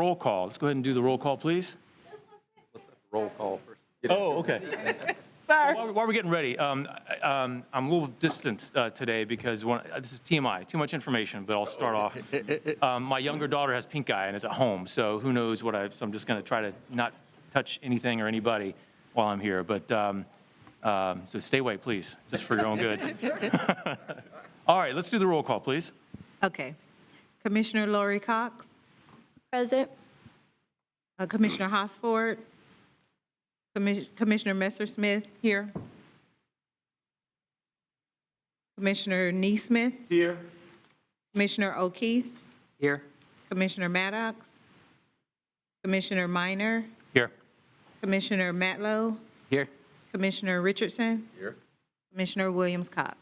roll call. Let's go ahead and do the roll call, please. Let's have a roll call first. Oh, okay. Sorry. While we're getting ready, I'm a little distant today because this is TMI, too much information, but I'll start off. My younger daughter has pink eye and is at home, so who knows so I'm just going to try to not touch anything or anybody while I'm here. But so stay away, please, just for your own good. All right, let's do the roll call, please. Okay. Commissioner Lori Cox, Present. Commissioner Hosford, Commissioner Messersmith here. Commissioner Neesmith. Here. Commissioner O'Keefe. Here. Commissioner Maddox. Commissioner Minor. Here. Commissioner Matlow. Here. Commissioner Richardson. Here. Commissioner Williams-Cox.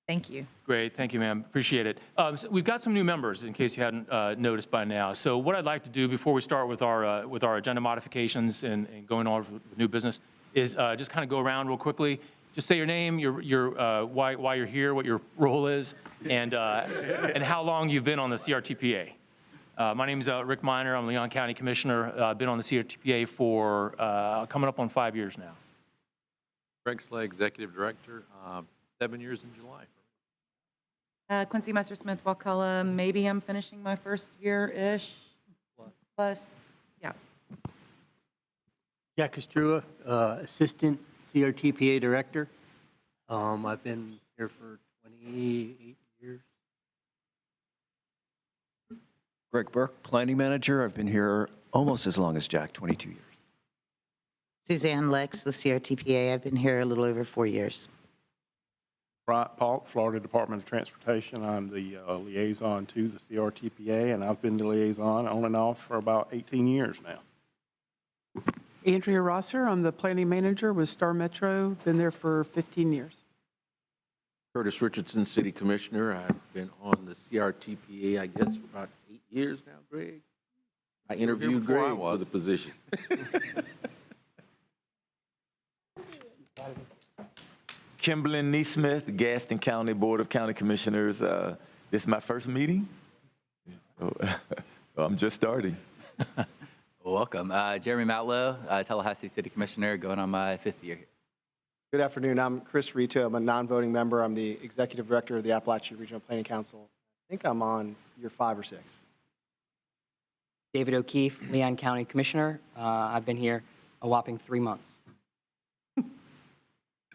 Thank you. Great, thank you, ma'am. Appreciate it. So we've got some new members, in case you hadn't noticed by now. So what I'd like to do before we start with our agenda modifications and going on with new business is just kind of go around real quickly. Just say your name, why you're here, what your role is, and how long you've been on the CRTPA. My name is Rick Miner. I'm Leon County Commissioner. I've been on the CRTPA for coming up on 5 years now. Greg Slay, Executive Director, 7 years in July. Quincy Messersmith, Wakulla, maybe I'm finishing my first year-ish. Plus, yeah. Jack Castrua, Assistant CRTPA Director. I've been here for 28 years. Greg Burke, Planning Manager. I've been here almost as long as Jack, 22 years. Suzanne Lex, the CRTPA. I've been here a little over 4 years. Bryant Paulk, Florida Department of Transportation. I'm the liaison to the CRTPA, and I've been the liaison on and off for about 18 years now. Andrea Rosser, I'm the planning manager with Star Metro, been there for 15 years. Curtis Richardson, City Commissioner. I've been on the CRTPA, I guess, for about 8 years now, Greg. I interviewed Greg for the position. Kimberly Neesmith, Gaston County Board of County Commissioners. This is my first meeting, so I'm just starting. Welcome. Jeremy Matlow, Tallahassee City Commissioner, going on my 5th year. Good afternoon. I'm Chris Rito. I'm a non-voting member. I'm the Executive Director of the Appalachia Regional Planning Council. I think I'm on year 5 or 6. David O'Keefe, Leon County Commissioner. I've been here a whopping 3 months.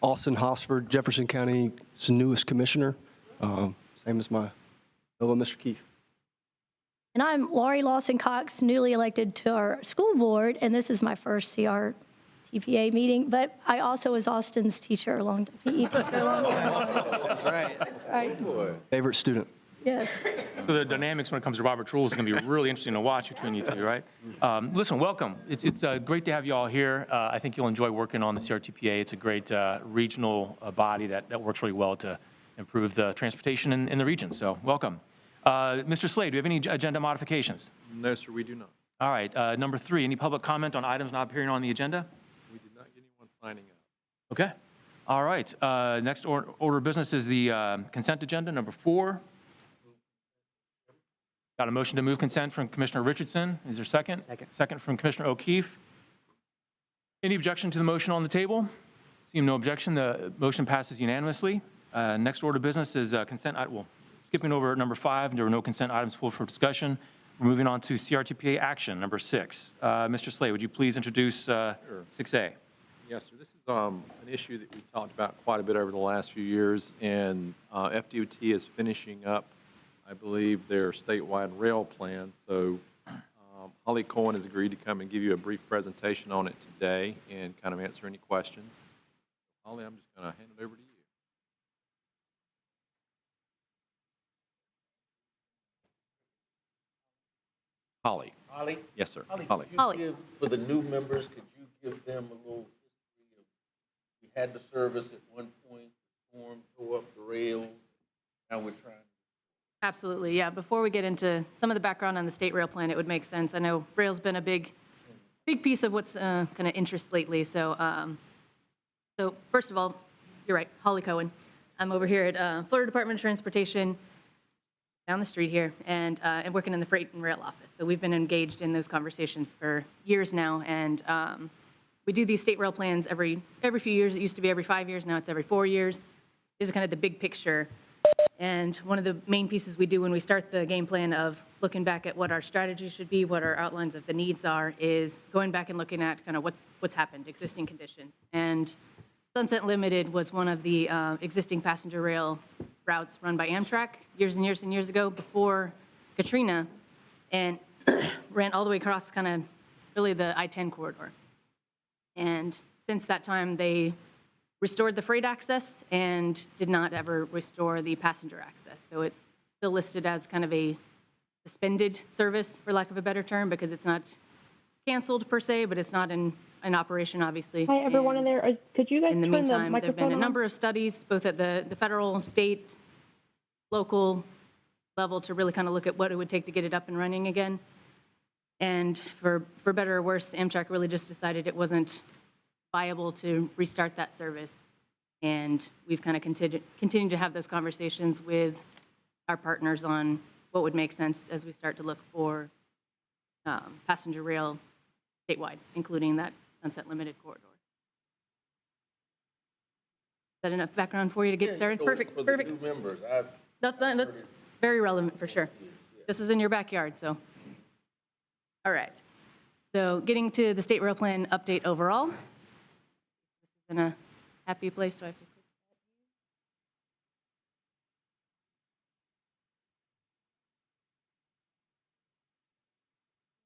Austin Hosford, Jefferson County's newest commissioner, same as my fellow Mr. Keefe. And I'm Laurie Lawson-Cox, newly elected to our school board, and this is my first CRTPA meeting, but I also was Austin's teacher, PE teacher a long time. That's right. Right. Favorite student. Yes. So the dynamics when it comes to Robert's Rules is going to be really interesting to watch between you two, right? Listen, welcome. It's great to have you all here. I think you'll enjoy working on the CRTPA. It's a great regional body that works really well to improve the transportation in the region. So welcome. Mr. Slade, do you have any agenda modifications? No, sir, we do not. All right. Number 3, any public comment on items not appearing on the agenda? We did not get anyone signing up. Okay. All right. Next order of business is the consent agenda, number 4. Got a motion to move consent from Commissioner Richardson. Is there a second? Second from Commissioner O'Keefe. Any objection to the motion on the table? Seeing no objection, the motion passes unanimously. Next order of business is consent. Skipping over number 5, there were no consent items pulled for discussion. We're moving on to CRTPA action, number 6. Mr. Slay, would you please introduce 6A? Yes, sir. This is an issue that we've talked about quite a bit over the last few years, and FDOT is finishing up, I believe, their statewide rail plan. So Holly Cohen has agreed to come and give you a brief presentation on it today and kind of answer any questions. Holly, I'm just going to hand it over to you. Holly. Holly? Yes, sir. Holly. Holly. For the new members, could you give them a little history of, we had the service at one point, storm tore up the rails, now we're trying. Absolutely, yeah. Before we get into some of the background on the state rail plan, it would make sense. I know rail's been a big piece of what's kind of interest lately. So, so first of all, you're right, Holly Cohen. I'm over here at Florida Department of Transportation. down the street here and working in the freight and rail office. So we've been engaged in those conversations for years now. And we do these state rail plans every few years. It used to be every 5 years. Now it's every 4 years. These are kind of the big picture. And one of the main pieces we do when we start the game plan of looking back at what our strategy should be, what our outlines of the needs are, is going back and looking at kind of what's happened, existing conditions. And Sunset Limited was one of the existing passenger rail routes run by Amtrak years and years and years ago before Katrina, and ran all the way across kind of really the I-10 corridor. And since that time, they restored the freight access and did not ever restore the passenger access. So it's still listed as kind of a suspended service, for lack of a better term, because it's not canceled per se, but it's not in operation, obviously. Hi, everyone in there. Could you guys In the turn the meantime, there have been microphone a on? number of studies, both at the federal, state, local level, to really kind of look at what it would take to get it up and running again. And for better or worse, Amtrak really just decided it wasn't viable to restart that service. And we've kind of continued to have those conversations with our partners on what would make sense as we start to look for passenger rail statewide, including that Sunset Limited corridor. Is that enough background for you to get started? Perfect, perfect. New members, That's very relevant for sure. This is in your backyard, so. All right. So getting to the state rail plan update overall. This is in a happy place. Do I have to click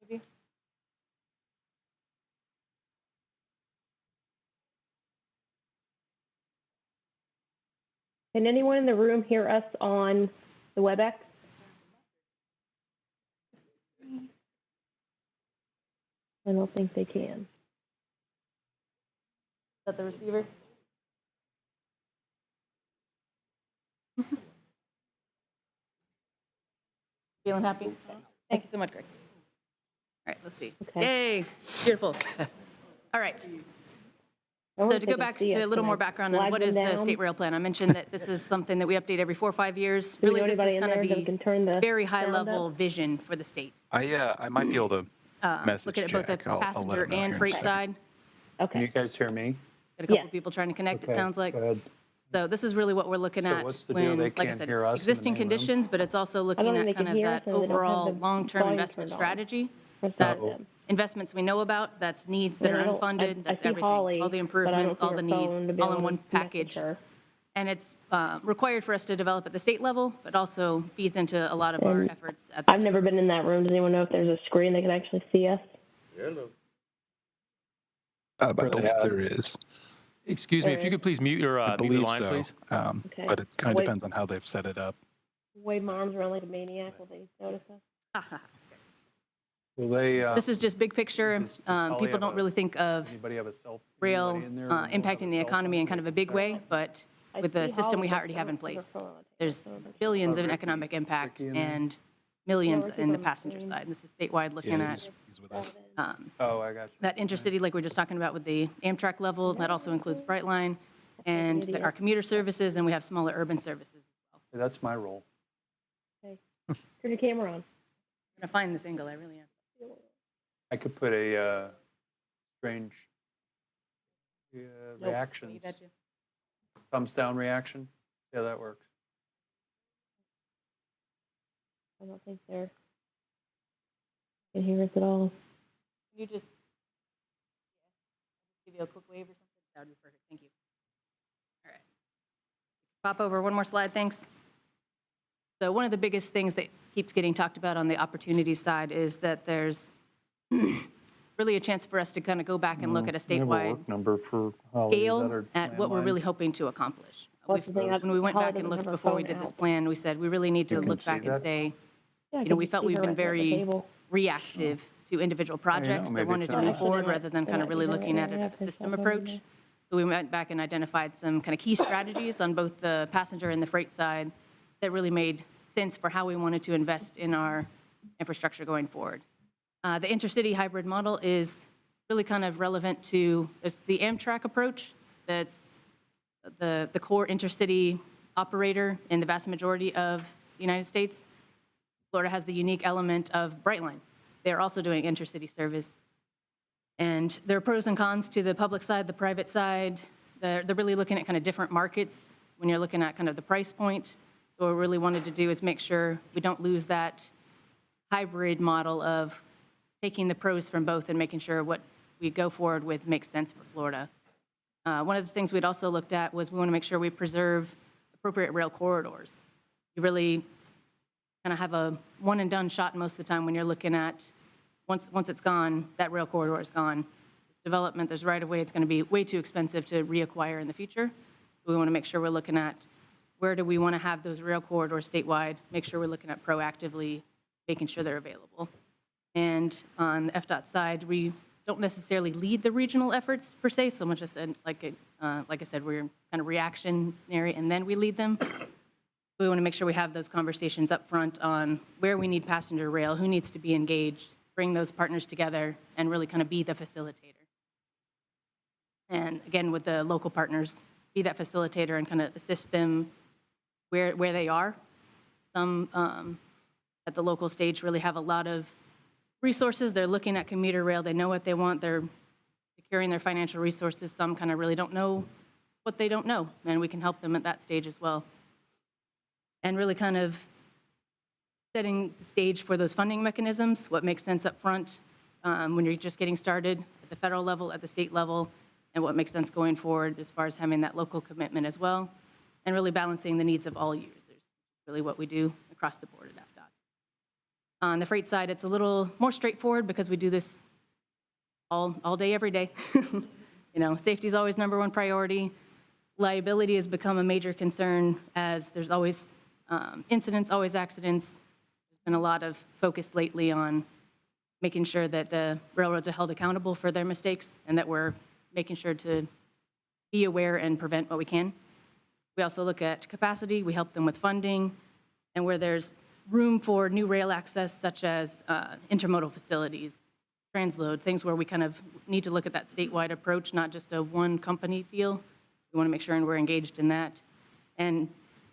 that? Maybe. Can anyone in the room hear us on the WebEx? I don't think they can. Is that the receiver? Feeling happy? Thank you so much, Greg. All right, let's see. Okay. Yay, beautiful. All right. I wonder So if to they go can back see to us. a little Can more I background on flag what them is the down? state rail plan, I mentioned that this is something that we update every 4 or 5 years. Do we know Really, this anybody is in kind there of that can turn the the very sound up? high-level vision for the state. I might be able to message Looking at both the Jack. I'll let passenger him know and here in a freight second. side. Okay. You guys hear me? Got a couple Yes. people trying to connect, it Okay, sounds like. go ahead. So this is really what we're looking So at what's the deal? when, They like I can't said, hear it's us in the existing main room? conditions, but it's also I looking don't at think they kind can of hear that us and they don't have overall the long-term volume investment turned on. strategy. Press That's them. investments we know about, that's needs that And are I don't- unfunded, I that's see everything. Holly, All the but I don't improvements, see all her the phone needs, to be all able in to one message package. her. And it's required for us to develop at the state level, but also feeds into a lot of our And efforts at the I've never been in that room. Does anyone know if there's a screen that can actually see us? Hello. I believe there is. Excuse me, if you could please mute your I mute the believe line, so. please. Okay. But it kind of Wait. depends on how they've set it up. Wave my arms around like a maniac. Will they notice us? Will they? This is just big picture. Holly People have don't a- really think of Anybody have a cell? rail anybody in there who will have impacting a the cell economy phone? in kind of a big way, but I with the see system Holly, we but already I have in don't see her place, phone on the there's table. billions of Ricky- economic impact Ricky in there? and millions Ricky's in the on the passenger screen. side. And this is statewide looking Yeah, at he's with us. um, Oh, I got you. that intercity, like we we're just talking about with the Amtrak level. That also includes Brightline and our commuter services, and we have smaller urban services. Hey, that's my role. Okay. Turn your camera on. I'm gonna find this angle. I really am. I could put a strange Nope. reactions, You betcha. thumbs down reaction. Yeah, that works. I don't think they're can hear us at all. Can you just give you a quick wave or something? That would be perfect. Thank you. All right. Pop over one more slide, thanks. So one of the biggest things that keeps getting talked about on the opportunities side is that there's really a chance for us to kind of go back and look at a We have statewide work number for holidays that scale are at what we're landmines. really hoping to accomplish. That's the thing, When we went Holly back and doesn't looked have her before we phone did this out. plan, we said we really need to You can look see back and that? say, Yeah, I you know, can we just felt see we've her been right there at the very table. reactive to individual projects that maybe wanted it's to not. move forward Actually, rather than they kind of might be really right looking there. at They it have at a her system cell phone in approach. there. So we went back and identified some kind of key strategies on both the passenger and the freight side that really made sense for how we wanted to invest in our infrastructure going forward. The intercity hybrid model is really kind of relevant to the Amtrak approach. That's the core intercity operator in the vast majority of the United States. Florida has the unique element of Brightline. They're also doing intercity service. And there are pros and cons to the public side, the private side. They're really looking at kind of different markets when you're looking at kind of the price point. So what we really wanted to do is make sure we don't lose that hybrid model of taking the pros from both and making sure what we go forward with makes sense for Florida. One of the things we'd also looked at was we want to make sure we preserve appropriate rail corridors. You really kind of have a one and done shot most of the time when you're looking at once it's gone, that rail corridor is gone. There's development, there's right of way, it's going to be way too expensive to reacquire in the future. So we want to make sure we're looking at where do we want to have those rail corridors statewide, make sure we're looking at proactively making sure they're available. And on the FDOT side, we don't necessarily lead the regional efforts per se, so much as like I said, we're kind of reactionary and then we lead them. We want to make sure we have those conversations up front on where we need passenger rail, who needs to be engaged, bring those partners together, and really kind of be the facilitator. And again, with the local partners, be that facilitator and kind of assist them where they are. Some at the local stage really have a lot of resources. They're looking at commuter rail. They know what they want. They're securing their financial resources. Some kind of really don't know what they don't know, and we can help them at that stage as well. And really kind of setting the stage for those funding mechanisms, what makes sense up front when you're just getting started at the federal level, at the state level, and what makes sense going forward as far as having that local commitment as well, and really balancing the needs of all users, really what we do across the board at FDOT. On the freight side, it's a little more straightforward because we do this all day, every day. Safety is always number one priority. Liability has become a major concern as there's always incidents, always accidents. There's been a lot of focus lately on making sure that the railroads are held accountable for their mistakes and that we're making sure to be aware and prevent what we can. We also look at capacity. We help them with funding. And where there's room for new rail access, such as intermodal facilities, transload, things where we kind of need to look at that statewide approach, not just a one company feel. We want to make sure and we're engaged in that. And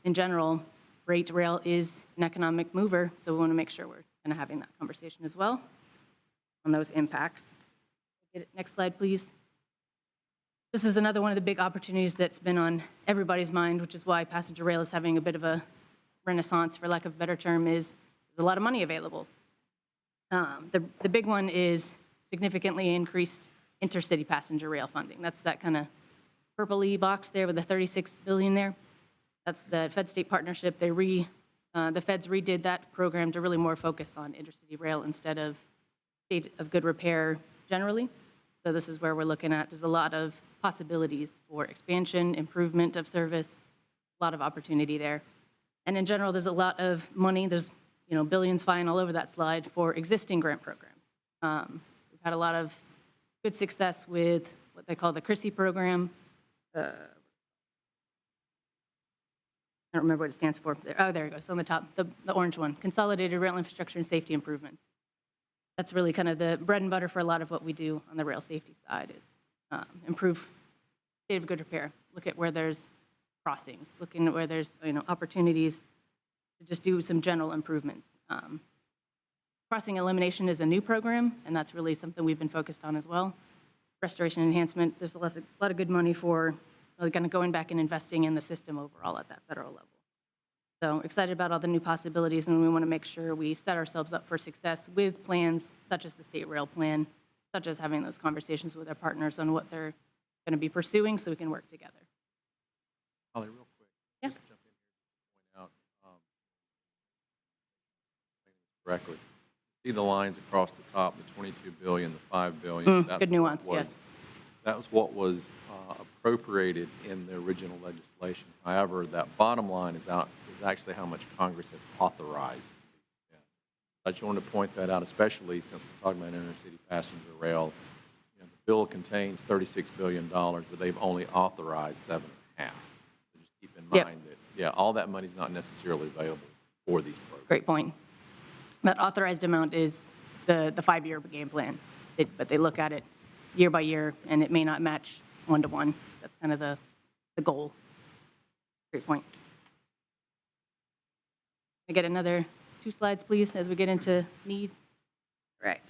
in general, freight rail is an economic mover, so we want to make sure we're kind of having that conversation as well on those impacts. Next slide, please. This is another one of the big opportunities that's been on everybody's mind, which is why passenger rail is having a bit of a renaissance, for lack of a better term, is there's a lot of money available. The big one is significantly increased intercity passenger rail funding. That's that kind of purpley box there with the $36 billion there. That's the Fed-state partnership. The feds redid that program to really more focus on intercity rail instead of state of good repair generally. So this is where we're looking at. There's a lot of possibilities for expansion, improvement of service, a lot of opportunity there. And in general, there's a lot of money. There's billions flying all over that slide for existing grant programs. We've had a lot of good success with what they call the CRISI program. I don't remember what it stands for. Oh, there it goes, on the top, the orange one, Consolidated Rail Infrastructure and Safety Improvements. That's really kind of the bread and butter for a lot of what we do on the rail safety side is improve state of good repair, look at where there's crossings, looking at where there's opportunities to just do some general improvements. Crossing elimination is a new program, and that's really something we've been focused on as well. Restoration enhancement, there's a lot of good money for kind of going back and investing in the system overall at that federal level. So excited about all the new possibilities, and we want to make sure we set ourselves up for success with plans such as the state rail plan, such as having those conversations with our partners on what they're going to be pursuing so we can work together. Holly, real quick. Yeah. Just to jump in here to point out, correctly. See the lines across the top, the 22 billion, the 5 billion. Good nuance, yes. That was what was appropriated in the original legislation. However, that bottom line is actually how much Congress has authorized. Yeah. I just wanted to point that out, especially since we're talking about intercity passenger rail. The bill contains $36 billion, but they've only authorized 7.5. So just keep in mind that, all that money is not necessarily available for these programs. Great point. That authorized amount is the 5-year game plan, but they look at it year by year, and it may not match one-to-one. That's kind of the goal. Great point. I get another 2 slides, please, as we get into needs. Right.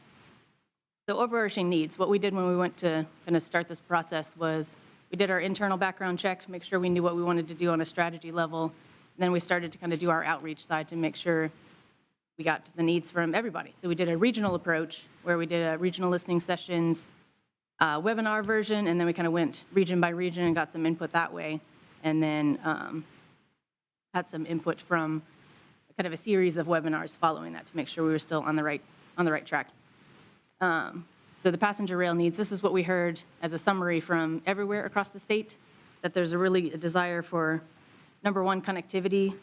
So overarching needs, what we did when we went to kind of start this process was we did our internal background check to make sure we knew what we wanted to do on a strategy level. And then we started to kind of do our outreach side to make sure we got to the needs from everybody. So we did a regional approach where we did a regional listening sessions, webinar version, and then we kind of went region by region and got some input that way. And then had some input from kind of a series of webinars following that to make sure we were still on the right track. So the passenger rail needs, this is what we heard as a summary from everywhere across the state, that there's a desire for, number one, connectivity.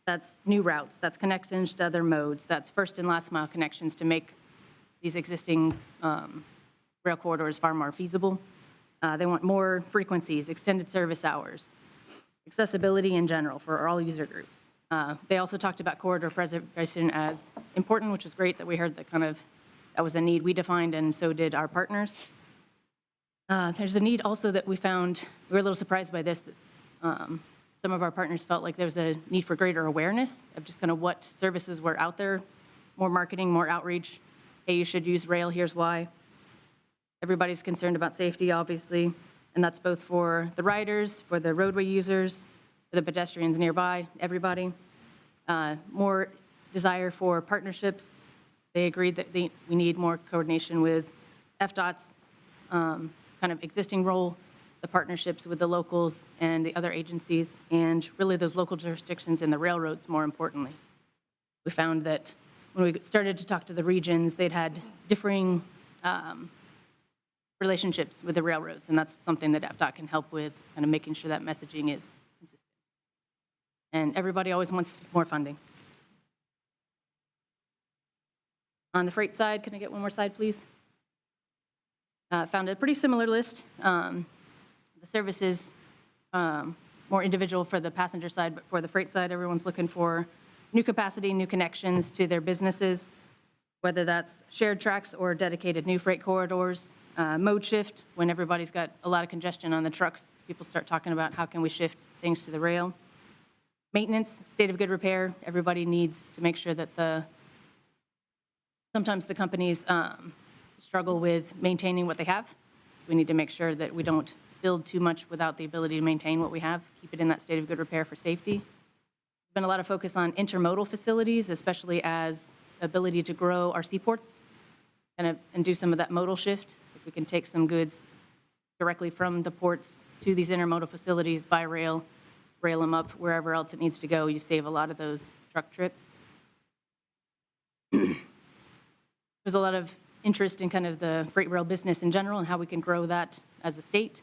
That's new routes, that's connections to other modes, that's first and last mile connections to make these existing rail corridors far more feasible. They want more frequencies, extended service hours, accessibility in general for all user groups. They also talked about corridor preservation as important, which is great that we heard that was a need we defined, and so did our partners. There's a need also that we found, we were a little surprised by this, that some of our partners felt like there was a need for greater awareness of just kind of what services were out there, more marketing, more outreach. Hey, you should use rail, here's why. Everybody's concerned about safety, obviously, and that's both for the riders, for the roadway users, for the pedestrians nearby, everybody. More desire for partnerships. They agreed that we need more coordination with FDOT's kind of existing role, the partnerships with the locals and the other agencies, and really those local jurisdictions and the railroads, more importantly. We found that when we started to talk to the regions, they'd had differing relationships with the railroads, and that's something that FDOT can help with, kind of making sure that messaging is consistent. And everybody always wants more funding. On the freight side, can I get one more slide, please? Found a pretty similar list. The service is more individual for the passenger side, but for the freight side, everyone's looking for new capacity, new connections to their businesses, whether that's shared tracks or dedicated new freight corridors. Mode shift, when everybody's got a lot of congestion on the trucks, people start talking about how can we shift things to the rail. Maintenance, state of good repair, everybody needs to make sure that sometimes the companies struggle with maintaining what they have. We need to make sure that we don't build too much without the ability to maintain what we have, keep it in that state of good repair for safety. There's been a lot of focus on intermodal facilities, especially as ability to grow our seaports and do some of that modal shift. If we can take some goods directly from the ports to these intermodal facilities by rail them up wherever else it needs to go, you save a lot of those truck trips. There's a lot of interest in kind of the freight rail business in general and how we can grow that as a state.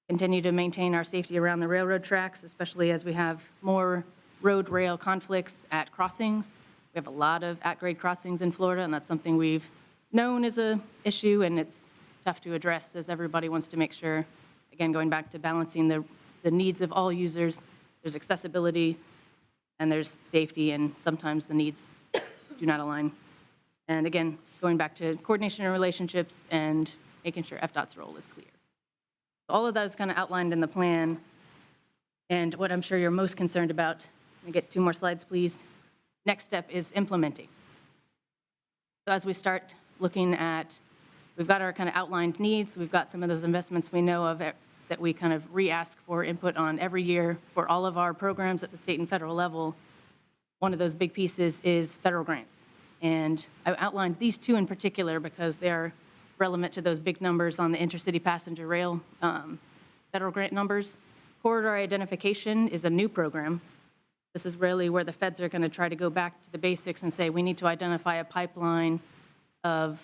Continue to maintain our safety around the railroad tracks, especially as we have more road-rail conflicts at crossings. We have a lot of at-grade crossings in Florida, and that's something we've known is an issue, and it's tough to address as everybody wants to make sure, again, going back to balancing the needs of all users, there's accessibility and there's safety, and sometimes the needs do not align. And again, going back to coordination and relationships and making sure FDOT's role is clear. All of that is kind of outlined in the plan. And what I'm sure you're most concerned about, can I get 2 more slides, please? Next step is implementing. So as we start looking at, we've got our kind of outlined needs, we've got some of those investments we know of that we kind of re-ask for input on every year for all of our programs at the state and federal level. One of those big pieces is federal grants. And I outlined these 2 in particular because they're relevant to those big numbers on the intercity passenger rail federal grant numbers. Corridor identification is a new program. This is really where the feds are going to try to go back to the basics and say we need to identify a pipeline of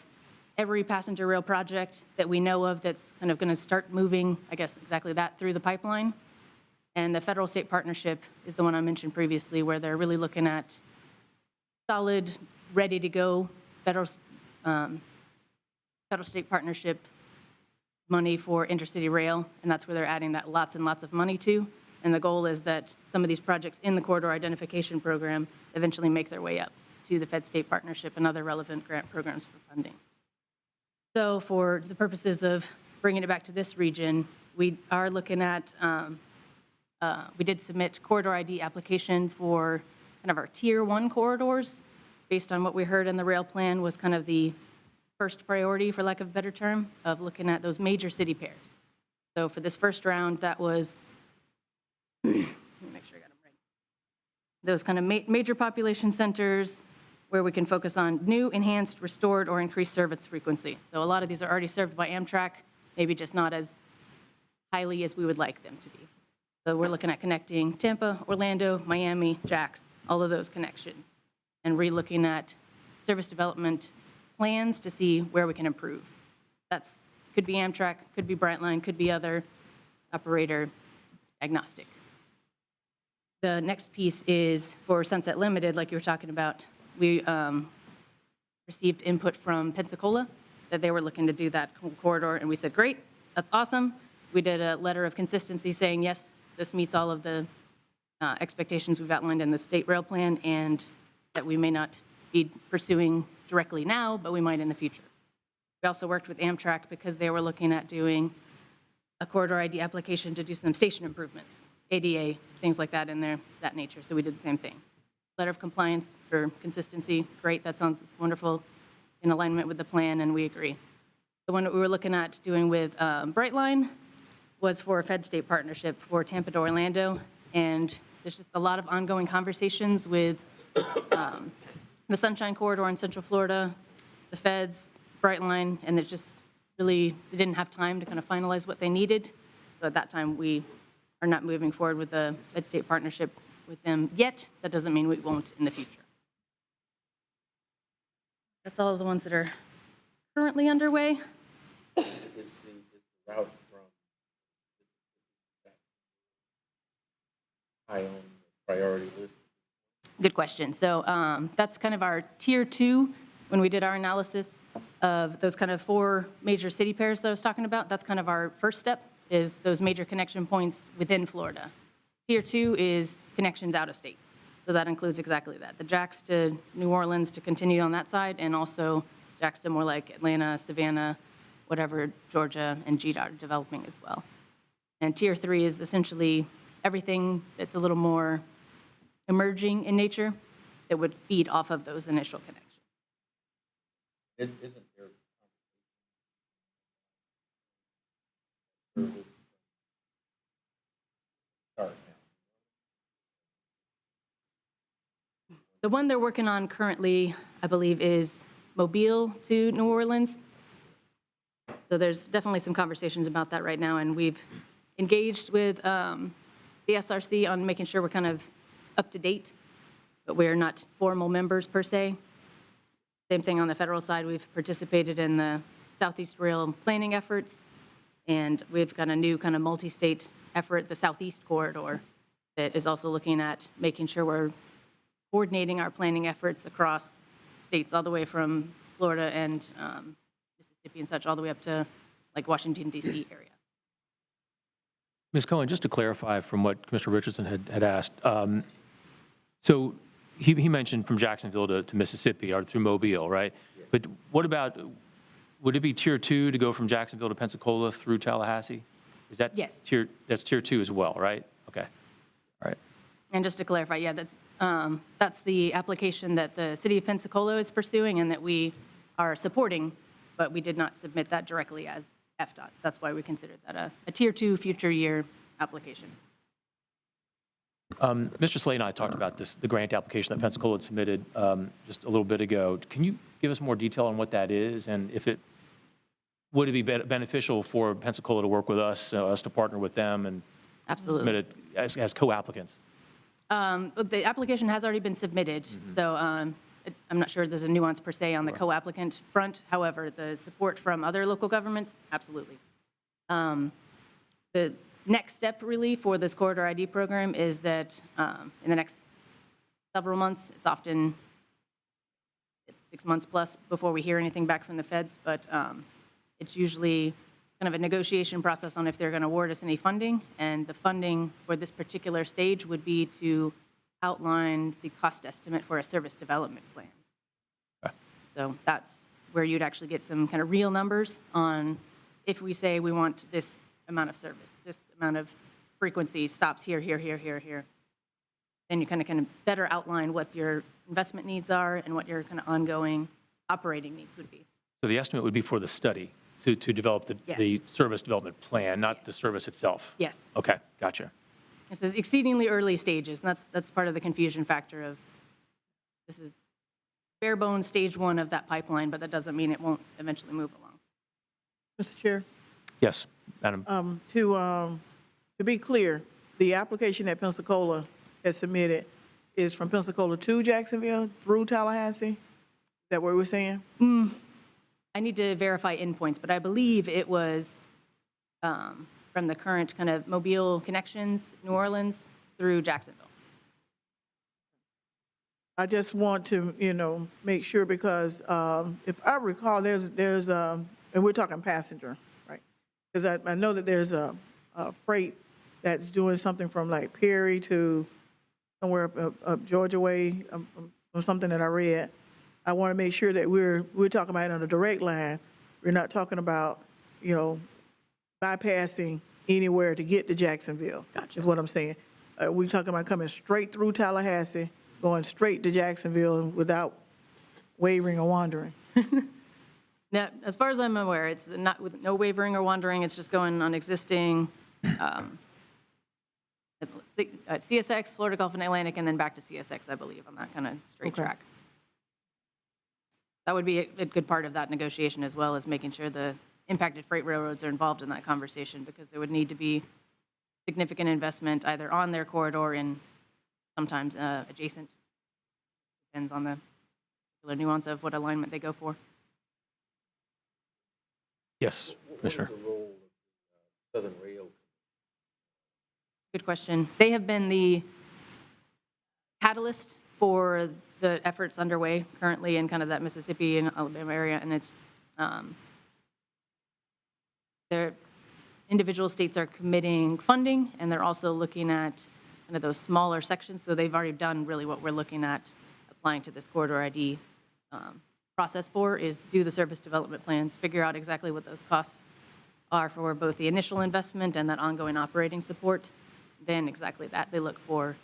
every passenger rail project that we know of that's kind of going to start moving, I guess exactly that, through the pipeline. And the federal-state partnership is the one I mentioned previously, where they're really looking at solid, ready-to-go federal-state partnership money for intercity rail, and that's where they're adding that lots and lots of money to. And the goal is that some of these projects in the corridor identification program eventually make their way up to the Fed-State partnership and other relevant grant programs for funding. So for the purposes of bringing it back to this region, we are looking at, we did submit corridor ID application for kind of our tier 1 corridors, based on what we heard in the rail plan, was kind of the first priority, for lack of a better term, of looking at those major city pairs. So for this first round, that was, let me make sure I got them right. Those kind of major population centers where we can focus on new, enhanced, restored, or increased service frequency. So a lot of these are already served by Amtrak, maybe just not as highly as we would like them to be. So we're looking at connecting Tampa, Orlando, Miami, Jax, all of those connections, and re-looking at service development plans to see where we can improve. That's, could be Amtrak, could be Brightline, could be other operator agnostic. The next piece is for Sunset Limited, like you were talking about. We received input from Pensacola that they were looking to do that corridor, and we said, great, that's awesome. We did a letter of consistency saying, yes, this meets all of the expectations we've outlined in the state rail plan, and that we may not be pursuing directly now, but we might in the future. We also worked with Amtrak because they were looking at doing a corridor ID application to do some station improvements, ADA, things like that in there, that nature. So we did the same thing. Letter of compliance for consistency, great, that sounds wonderful, in alignment with the plan, and we agree. The one that we were looking at doing with Brightline was for a Fed-state partnership for Tampa to Orlando, and there's just a lot of ongoing conversations with the Sunshine Corridor in Central Florida, the Feds, Brightline, and it just really, they didn't have time to kind of finalize what they needed. So at that time, we are not moving forward with the Fed-state partnership with them yet. That doesn't mean we won't in the future. That's all of the ones that are currently underway. Is the route from high on the priority list? Good question. So that's kind of our tier 2 when we did our analysis of those kind of 4 major city pairs that I was talking about. That's kind of our first step, is those major connection points within Florida. Tier 2 is connections out of state. So that includes exactly that. The Jax to New Orleans to continue on that side, and also Jax to more like Atlanta, Savannah, whatever, Georgia, and GDOT are developing as well. And tier 3 is essentially everything that's a little more emerging in nature that would feed off of those initial connections. Isn't there service start now? The one they're working on currently, I believe, is Mobile to New Orleans. So there's definitely some conversations about that right now, and we've engaged with the SRC on making sure we're kind of up to date, but we're not formal members per se. Same thing on the federal side. We've participated in the Southeast Rail planning efforts, and we've got a new kind of multi-state effort, the Southeast Corridor, that is also looking at making sure we're coordinating our planning efforts across states, all the way from Florida and Mississippi and such, all the way up to like Washington, D.C. area. Ms. Cohen, just to clarify from what Commissioner Richardson had asked, so he mentioned from Jacksonville to Mississippi or through Mobile, right? Yeah. But what about, would it be tier 2 to go from Jacksonville to Pensacola through Tallahassee? Is that yes? That's tier 2 as well, right? Okay, all right. And just to clarify, yeah, that's the application that the City of Pensacola is pursuing and that we are supporting, but we did not submit that directly as FDOT. That's why we considered that a tier 2 future year application. Mr. Slade and I talked about the grant application that Pensacola had submitted just a little bit ago. Can you give us more detail on what that is, and if it would it be beneficial for Pensacola to work with us, us to partner with them and absolutely submit it as co-applicants? The application has already been submitted, so I'm not sure there's a nuance per se on the co-applicant front. However, the support from other local governments, absolutely. The next step really for this corridor ID program is that in the next several months, it's 6 months plus before we hear anything back from the feds, but it's usually kind of a negotiation process on if they're going to award us any funding, and the funding for this particular stage would be to outline the cost estimate for a service development plan. Okay. So that's where you'd actually get some kind of real numbers on if we say we want this amount of service, this amount of frequency stops here, here, here, here, here. then you kind of better outline what your investment needs are and what your kind of ongoing operating needs would be. So the estimate would be for the study to develop Yes. the service development plan, not the service itself? Yes. Okay, gotcha. This is exceedingly early stages, and that's part of the confusion factor of this is bare bones stage one of that pipeline, but that doesn't mean it won't eventually move along. Mr. Chair, Yes, Madam. to be clear, the application that Pensacola has submitted is from Pensacola to Jacksonville through Tallahassee? Is that what we're saying? I need to verify endpoints, but I believe it was from the current kind of Mobile connections, New Orleans, through Jacksonville. I just want to, make sure because if I recall, there's and we're talking passenger, right? Because I know that there's a freight that's doing something from like Perry to somewhere up Georgia way, from something that I read. I want to make sure that we're talking about it on a direct line. We're not talking about, bypassing anywhere to get to Jacksonville. Gotcha. Is what I'm saying. We're talking about coming straight through Tallahassee, going straight to Jacksonville without wavering or wandering. Now, as far as I'm aware, it's not with no wavering or wandering. It's just going on existing CSX, Florida Gulf and Atlantic, and then back to CSX, I believe, on that kind of straight track. That would be a good part of that negotiation, as well as making sure the impacted freight railroads are involved in that conversation, because there would need to be significant investment either on their corridor and sometimes adjacent. Depends on the particular nuance of what alignment they go for. Yes, Commissioner. What is the role of Southern Rail? Good question. They have been the catalyst for the efforts underway currently in kind of that Mississippi and Alabama area, and it's their individual states are committing funding, and they're also looking at kind of those smaller sections. So they've already done really what we're looking at applying to this corridor ID process for, is do the service development plans, figure out exactly what those costs are for both the initial investment and that ongoing operating support. Then exactly that, they look for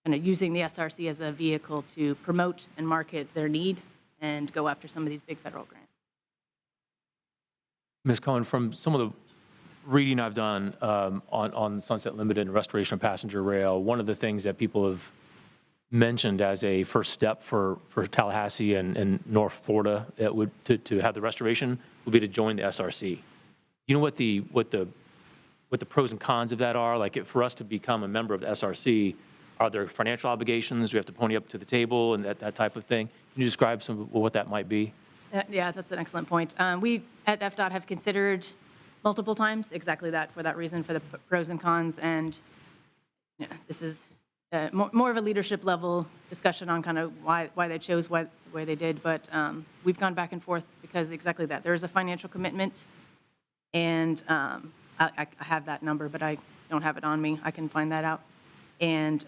kind of using the SRC as a vehicle to promote and market their need and go after some of these big federal grants. Ms. Cohen, from some of the reading I've done on Sunset Limited and restoration of passenger rail, one of the things that people have mentioned as a first step for Tallahassee and North Florida to have the restoration would be to join the SRC. You know what the pros and cons of that are? Like, for us to become a member of the SRC, are there financial obligations? Do we have to pony up to the table and that type of thing? Can you describe some of what that might be? Yeah, that's an excellent point. We at FDOT have considered multiple times exactly that, for that reason, for the pros and cons. And this is more of a leadership level discussion on kind of why they chose the way they did. But we've gone back and forth because exactly that. There is a financial commitment, and I have that number, but I don't have it on me. I can find that out. And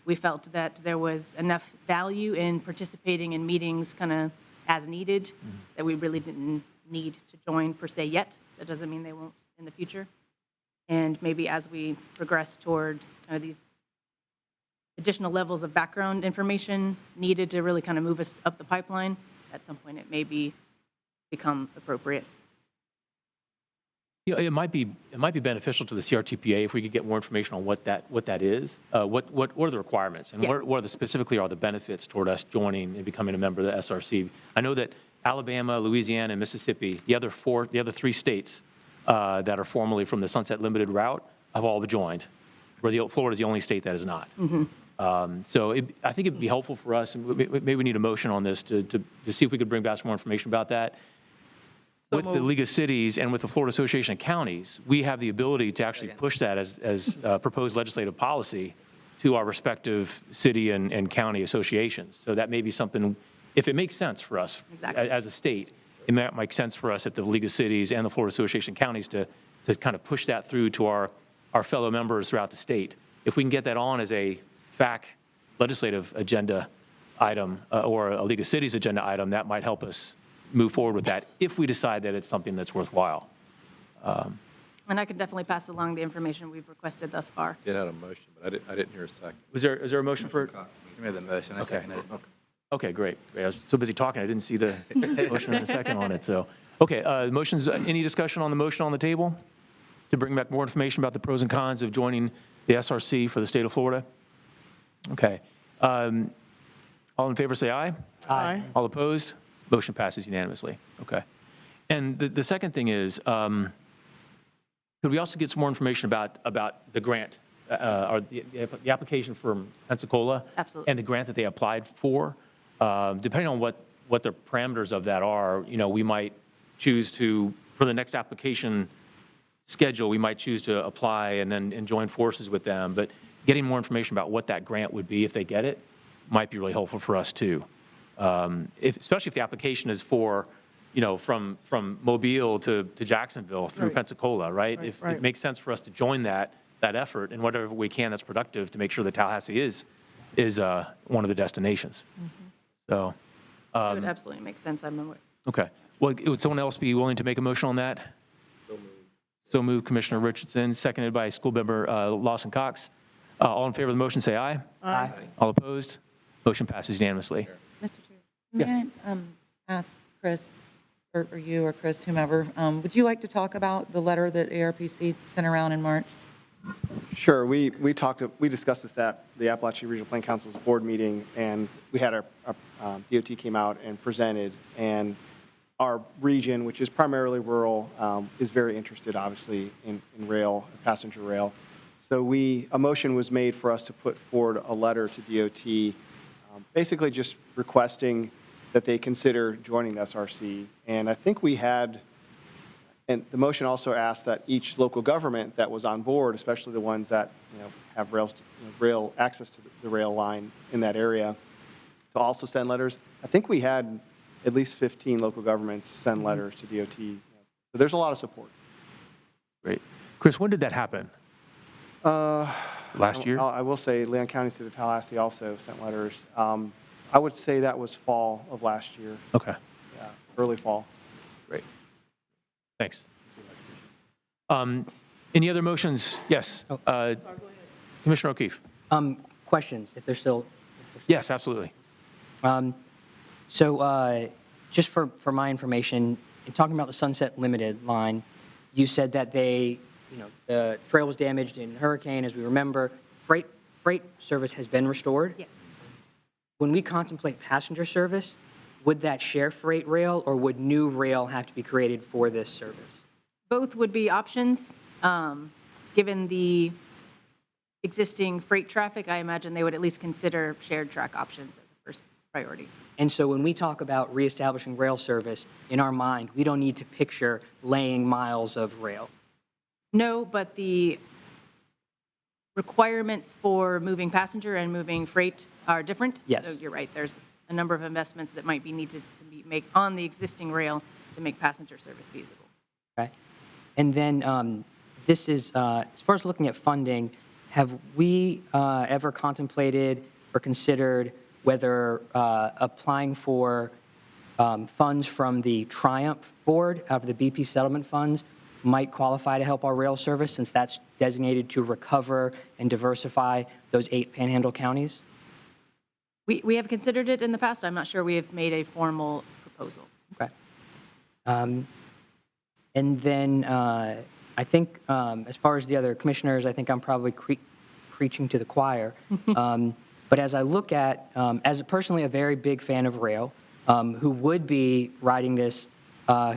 we felt that there was enough value in participating in meetings kind of as needed, that we really didn't need to join per se yet. That doesn't mean they won't in the future. And maybe as we progress toward kind of these additional levels of background information needed to really kind of move us up the pipeline, at some point it may become appropriate. You know, it might be beneficial to the CRTPA if we could get more information on what that is. What are the requirements, and Yes. what specifically are the benefits toward us joining and becoming a member of the SRC? I know that Alabama, Louisiana, and Mississippi, the other three states that are formally from the Sunset Limited route, have all joined. Where Florida is the only state that is not. So I think it'd be helpful for us, and maybe we need a motion on this to see if we could bring back some more information about that. With the League of Cities and with the Florida Association of Counties, we have the ability to actually push that as proposed legislative policy to our respective city and county associations. So that may be something, if it makes sense for us as a state, it might make sense for us at the League of Cities and the Florida Association of Counties to kind of push that through to our fellow members throughout the state. If we can get that on as a FAC legislative agenda item or a League of Cities agenda item, that might help us move forward with that if we decide that it's something that's worthwhile. I And I can definitely pass along the information we've requested thus far. Did have a motion, but I didn't hear a second. Is there a motion for? You made the motion, I Okay. seconded it. Okay, great. I was so busy talking, I didn't see the motion in a second on it, so. Okay, motions, any discussion on the motion on the table? To bring back more information about the pros and cons of joining the SRC for the state of Florida? Okay. All in favor, say aye. Aye. All opposed? Motion passes unanimously. Okay. And the second thing is, could we also get some more information about the grant, or the application from Pensacola? Absolutely. And the grant that they applied for? Depending on what the parameters of that are, we might choose to, for the next application schedule, we might choose to apply and join forces with them. But getting more information about what that grant would be if they get it might be really helpful for us too. Especially if the application is for, from Mobile to Jacksonville through Right. Pensacola, right? Right, If right. it makes sense for us to join that effort and whatever we can that's productive to make sure that Tallahassee is one of the destinations. So, It would absolutely make sense. I'm aware. okay. Well, would someone else be willing to make a motion on that? So moved, Commissioner Richardson, seconded by School Member Lawson Cox. All in favor of the motion, say aye. Aye. All opposed? Motion passes unanimously. Mr. Chair, may I ask Chris, or you or Chris, whomever, would you like to talk about the letter that ARPC sent around in March? Sure. We discussed this at the Appalachian Regional Plan Council's board meeting, and we had our DOT came out and presented, and our region, which is primarily rural, is very interested, obviously, in rail, passenger rail. So a motion was made for us to put forward a letter to DOT, basically just requesting that they consider joining the SRC. And I think we had, and the motion also asked that each local government that was on board, especially the ones that have rail access to the rail line in that area, to also send letters. I think we had at least 15 local governments send letters to DOT. So there's a lot of support. Great. Chris, when did that happen? Last year? I will say Leon County, City of Tallahassee also sent letters. I would say that was fall of last year. Okay. Yeah, early fall. Great. Thanks. Any other motions? Yes. Commissioner O'Keefe. Questions, if they're still. Yes, absolutely. So just for my information, in talking about the Sunset Limited line, you said that the trail was damaged in hurricane, as we remember. Freight service has been restored. Yes. When we contemplate passenger service, would that share freight rail, or would new rail have to be created for this service? Both would be options. Given the existing freight traffic, I imagine they would at least consider shared track options as a first priority. And so when we talk about reestablishing rail service, in our mind, we don't need to picture laying miles of rail. No, but the requirements for moving passenger and moving freight are different. Yes. So you're right, there's a number of investments that might be needed to be make on the existing rail to make passenger service feasible. Okay. And then this is, as far as looking at funding, have we ever contemplated or considered whether applying for funds from the Triumph Board out of the BP settlement funds might qualify to help our rail service, since that's designated to recover and diversify those 8 panhandle counties? We have considered it in the past. I'm not sure we have made a formal proposal. Okay. And then I think as far as the other commissioners, I think I'm probably preaching to the choir. But as I look at, as personally a very big fan of rail, who would be riding this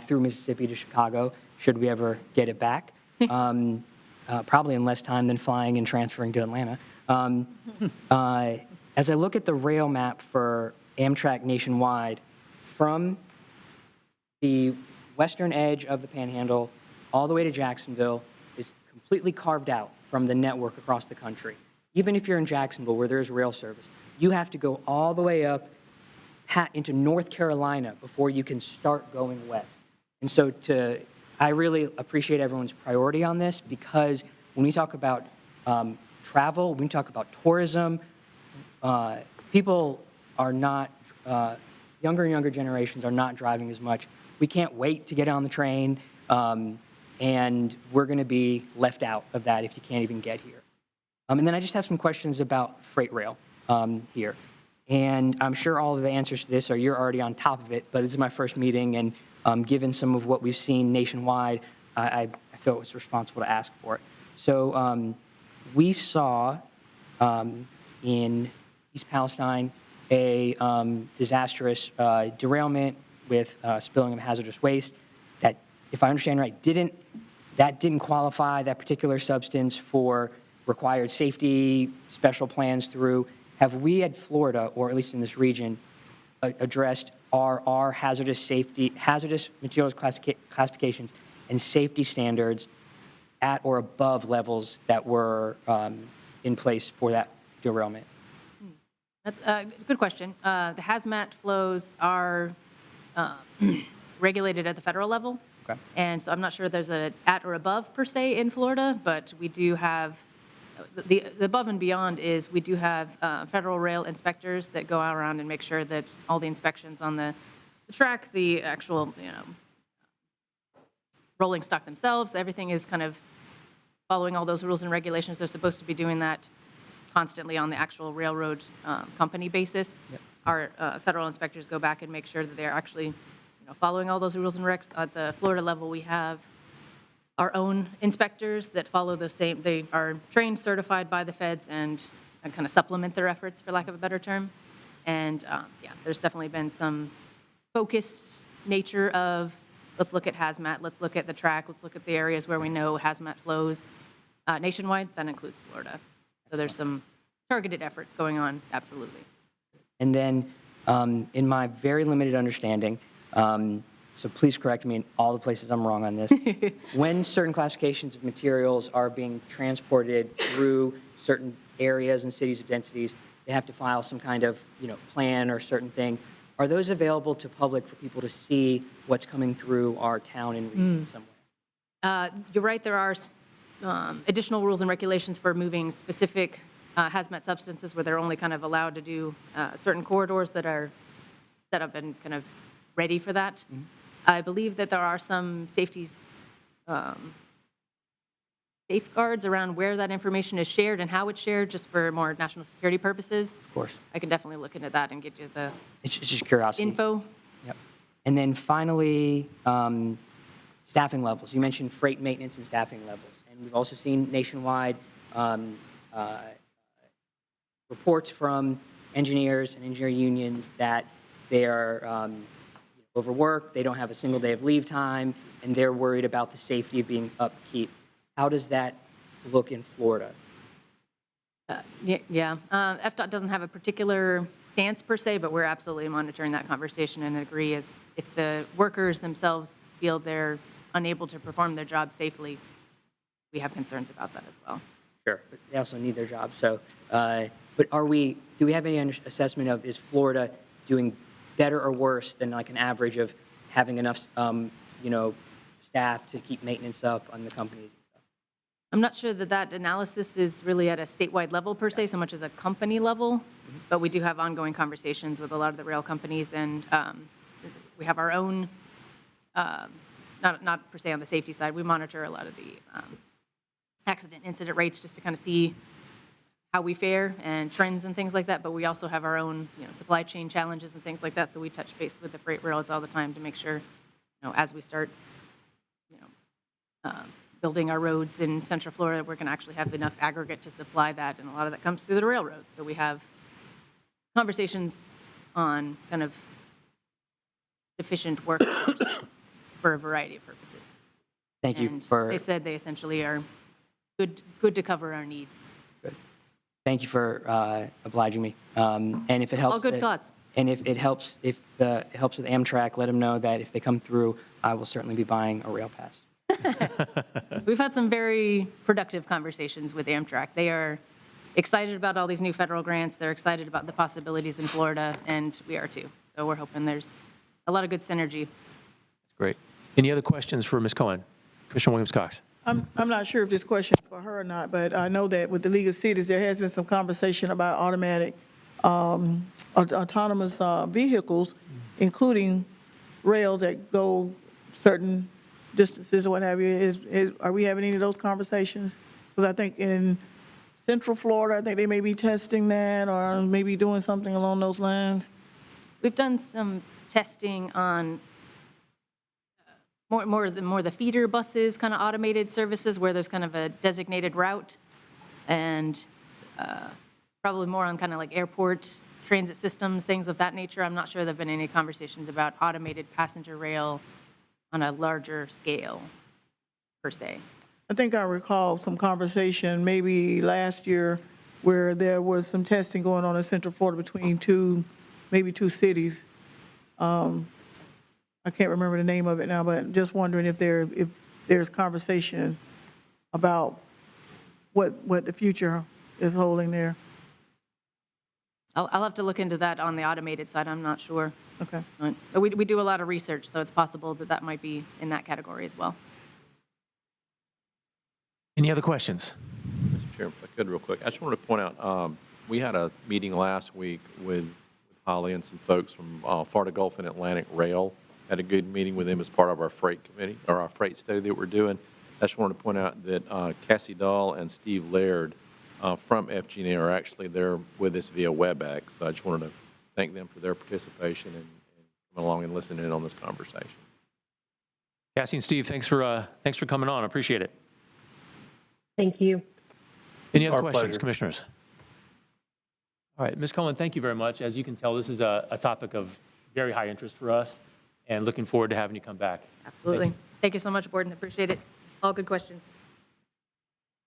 through Mississippi to Chicago, should we ever get it back, probably in less time than flying and transferring to Atlanta. As I look at the rail map for Amtrak nationwide, from the western edge of the Panhandle all the way to Jacksonville is completely carved out from the network across the country. Even if you're in Jacksonville, where there's rail service, you have to go all the way up into North Carolina before you can start going west. And so I really appreciate everyone's priority on this, because when we talk about travel, when we talk about tourism, people are not, younger and younger generations are not driving as much. We can't wait to get on the train. and we're going to be left out of that if you can't even get here. And then I just have some questions about freight rail here. And I'm sure all of the answers to this are you're already on top of it, but this is my first meeting, and given some of what we've seen nationwide, I feel it's responsible to ask for it. So we saw in East Palestine a disastrous derailment with spilling of hazardous waste that, if I understand right, didn't qualify that particular substance for required safety special plans through. Have we at Florida, or at least in this region, addressed our hazardous materials classifications and safety standards at or above levels that were in place for that derailment? That's a good question. The hazmat flows are regulated at the federal level. Okay. And so I'm not sure there's a at or above per se in Florida, but we do have, the above and beyond is we do have federal rail inspectors that go out around and make sure that all the inspections on the track, the actual, rolling stock themselves, everything is kind of following all those rules and regulations. They're supposed to be doing that constantly on the actual railroad company basis. Yep. Our federal inspectors go back and make sure that they're actually following all those rules and regs. At the Florida level, we have our own inspectors that follow the same. They are trained, certified by the feds, and kind of supplement their efforts, for lack of a better term. And yeah, there's definitely been some focused nature of, let's look at hazmat, let's look at the track, let's look at the areas where we know hazmat flows nationwide. That includes Florida. So there's some targeted efforts going on, absolutely. And then, in my very limited understanding, so please correct me in all the places I'm wrong on this, when certain classifications of materials are being transported through certain areas and cities of densities, they have to file some kind of plan or certain thing. Are those available to public for people to see what's coming through our town and region somewhere? You're right, there are additional rules and regulations for moving specific hazmat substances where they're only kind of allowed to do certain corridors that are set up and kind of ready for that. Mm-hmm. I believe that there are some safeguards around where that information is shared and how it's shared, just for more national security purposes. Of course. I can definitely look into that and get you the It's just curiosity. info. Yep. And then finally, staffing levels. You mentioned freight maintenance and staffing levels. And we've also seen nationwide reports from engineers and engineer unions that they are overworked, they don't have a single day of leave time, and they're worried about the safety of being upkeep. How does that look in Florida? Yeah. FDOT doesn't have a particular stance per se, but we're absolutely monitoring that conversation and agree as if the workers themselves feel they're unable to perform their job safely, we have concerns about that as well. Sure. But they also need their job. So, but do we have any assessment of, is Florida doing better or worse than like an average of having enough, staff to keep maintenance up on the companies? I'm not sure that analysis is really at a statewide level per se, so much as a company level, but we do have ongoing conversations with a lot of the rail companies, and we have our own, not per se on the safety side, we monitor a lot of the accident incident rates just to kind of see how we fare and trends and things like that, but we also have our own supply chain challenges and things like that, so we touch base with the freight railroads all the time to make sure, as we start building our roads in Central Florida, we're going to actually have enough aggregate to supply that, and a lot of that comes through the railroads. So we have conversations on kind of sufficient workforce for a variety of purposes. Thank you And for. They said they essentially are good to cover our needs. Good. Thank you for obliging me. And if it helps. All good thoughts. And if it helps, it helps with Amtrak, let them know that if they come through, I will certainly be buying a rail pass. We've had some very productive conversations with Amtrak. They are excited about all these new federal grants. They're excited about the possibilities in Florida, and we are too. So we're hoping there's a lot of good synergy. That's great. Any other questions for Ms. Cohen? Commissioner Williams-Cox. I'm not sure if this question is for her or not, but I know that with the League of Cities, there has been some conversation about automatic autonomous vehicles, including rails that go certain distances or what have you? Are we having any of those conversations? Because I think in Central Florida, I think they may be testing that or maybe doing something along those lines. We've done some testing on more the feeder buses, kind of automated services where there's kind of a designated route, and probably more on kind of like airport transit systems, things of that nature. I'm not sure there have been any conversations about automated passenger rail on a larger scale, per se. I think I recall some conversation maybe last year where there was some testing going on in Central Florida between maybe two cities. I can't remember the name of it now, but just wondering if there's conversation about what the future is holding there. I'll have to look into that on the automated side. I'm not sure. Okay. But we do a lot of research, so it's possible that that might be in that category as well. Any other questions? Mr. Chairman, if I could real quick, I just wanted to point out, we had a meeting last week with Holly and some folks from Florida Gulf and Atlantic Rail. Had a good meeting with them as part of our freight committee, or our freight study that we're doing. I just wanted to point out that Cassie Dahl and Steve Laird from FG&A are actually there with us via WebEx. So I just wanted to thank them for their participation and come along and listen in on this conversation. Cassie and Steve, thanks for coming on. I appreciate it. Thank you. Any other Our questions, pleasure. commissioners? All right, Ms. Cohen, thank you very much. As you can tell, this is a topic of very high interest for us, and looking forward to having you come back. Absolutely. Thank you so much, Board. Appreciate it. All good questions.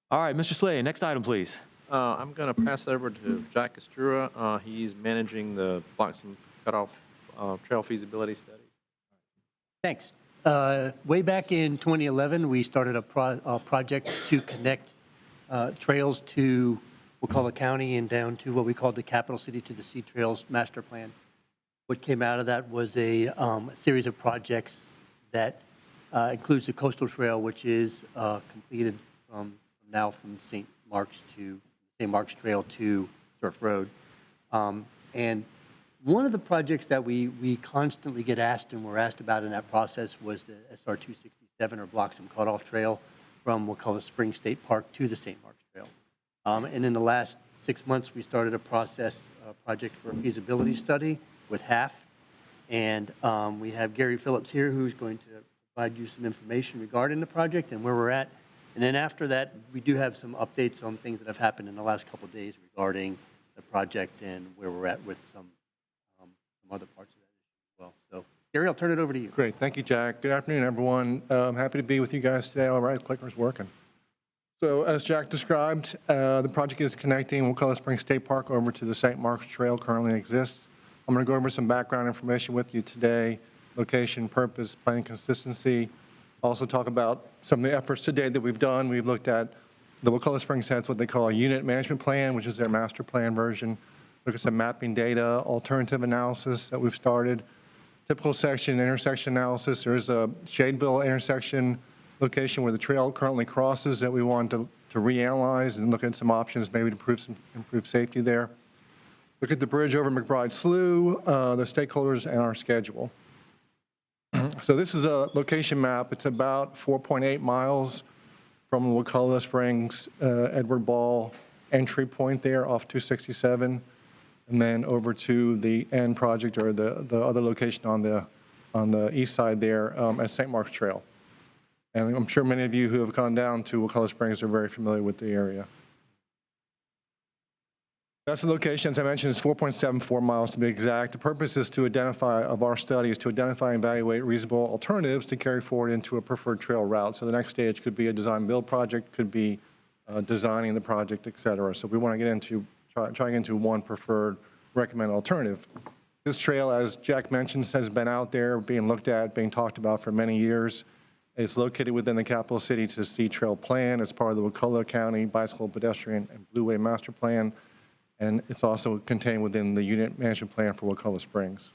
All right, Mr. Slay, next item, please. I'm going to pass it over to Jack Castrura. He's managing the Blocks and Cutoff Trail Feasibility Study. Thanks. Way back in 2011, we started a project to connect trails to Wakulla County and down to what we called the capital city, to the Sea Trails Master Plan. What came out of that was a series of projects that includes the Coastal Trail, which is completed from St. Mark's Trail to Surf Road. And one of the projects that we constantly get asked and were asked about in that process was the SR 267, or Blocks and Cutoff Trail, from Wakulla Springs State Park to the St. Mark's Trail. And in the last 6 months, we started a project for a feasibility study with HAF. And we have Gary Phillips here, who's going to provide you some information regarding the project and where we're at. And then after that, we do have some updates on things that have happened in the last couple of days regarding the project and where we're at with some other parts of that as well. So, Gary, I'll turn it over to you. Great. Thank you, Jack. Good afternoon, everyone. I'm happy to be with you guys today. All right, clicker's working. So, as Jack described, the project is connecting Wakulla Springs State Park over to the St. Mark's Trail currently exists. I'm going to go over some background information with you today: location, purpose, planning consistency. Also talk about some of the efforts to date that we've done. We've looked at the Wakulla Springs has what they call a unit management plan, which is their master plan version. Look at some mapping data, alternative analysis that we've started, typical section, intersection analysis. There's a Shadeville intersection location where the trail currently crosses that we want to reanalyze and look at some options maybe to improve safety there. Look at the bridge over McBride Slough, the stakeholders, and our schedule. So this is a location map. It's about 4.8 miles from Wakulla Springs, Edward Ball entry point there off 267, and then over to the end project, or the other location on the east side there at St. Mark's Trail. And I'm sure many of you who have gone down to Wakulla Springs are very familiar with the area. That's the location. As I mentioned, it's 4.74 miles to be exact. The purpose is to identify, of our study, is to identify and evaluate reasonable alternatives to carry forward into a preferred trail route. So the next stage could be a design-build project, could be designing the project, et cetera. So we want to get into, try to get into one preferred recommended alternative. This trail, as Jack mentioned, has been out there being looked at, being talked about for many years. It's located within the capital city to Sea Trail Plan. It's part of the Wakulla County Bicycle, Pedestrian, and Blueway Master Plan. And it's also contained within the unit management plan for Wakulla Springs.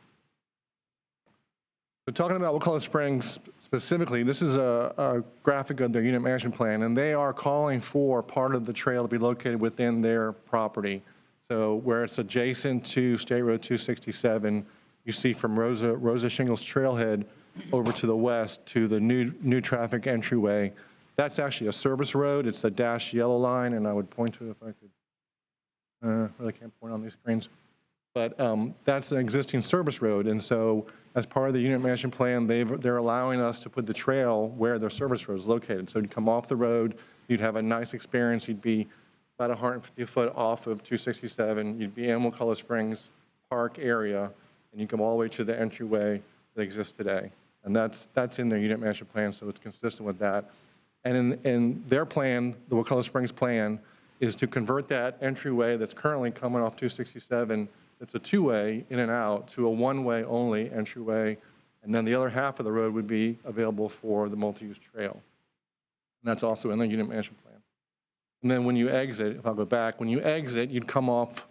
So talking about Wakulla Springs specifically, this is a graphic of their unit management plan, and they are calling for part of the trail to be located within their property. So where it's adjacent to State Road 267, you see from Rosa Shingles Trailhead, over to the west to the new traffic entryway. That's actually a service road. It's the dashed yellow line, and I would point to it if I could. Really can't point on these screens. But that's an existing service road, and so as part of the unit management plan, they're allowing us to put the trail where their service road is located. So you'd come off the road, you'd have a nice experience, you'd be about 150 foot off of 267, you'd be in McCullough Springs Park area, and you come all the way to the entryway that exists today. And that's in their unit management plan, so it's consistent with that. And in their plan, the McCullough Springs plan, is to convert that entryway that's currently coming off 267, it's a two-way in and out, to a one-way only entryway, and then the other half of the road would be available for the multi-use trail. And that's also in the unit management plan. And then when you exit, if I'll go back, when you exit, you'd come off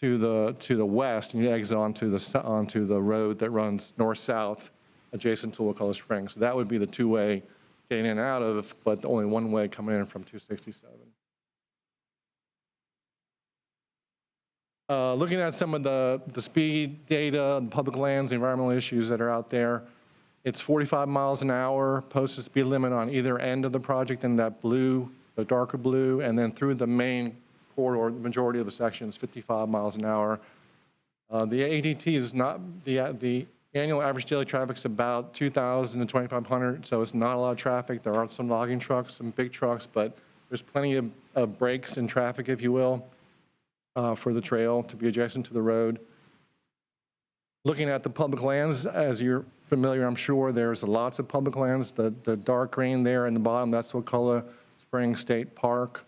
to the west, and you exit onto the road that runs north-south adjacent to McCullough Springs. So that would be the two-way getting in and out of, but the only one way coming in from 267. Looking at some of the speed data, the public lands, the environmental issues that are out there, it's 45 miles an hour, posted speed limit on either end of the project in that blue, the darker blue, and then through the main corridor, the majority of the section is 55 miles an hour. The ADT is not, the annual average daily traffic is about 2,000 to 2,500, so it's not a lot of traffic. There are some logging trucks, some big trucks, but there's plenty of breaks in traffic, if you will, for the trail to be adjacent to the road. Looking at the public lands, as you're familiar, I'm sure, there's lots of public lands. The dark green there in the bottom, that's McCullough Springs State Park,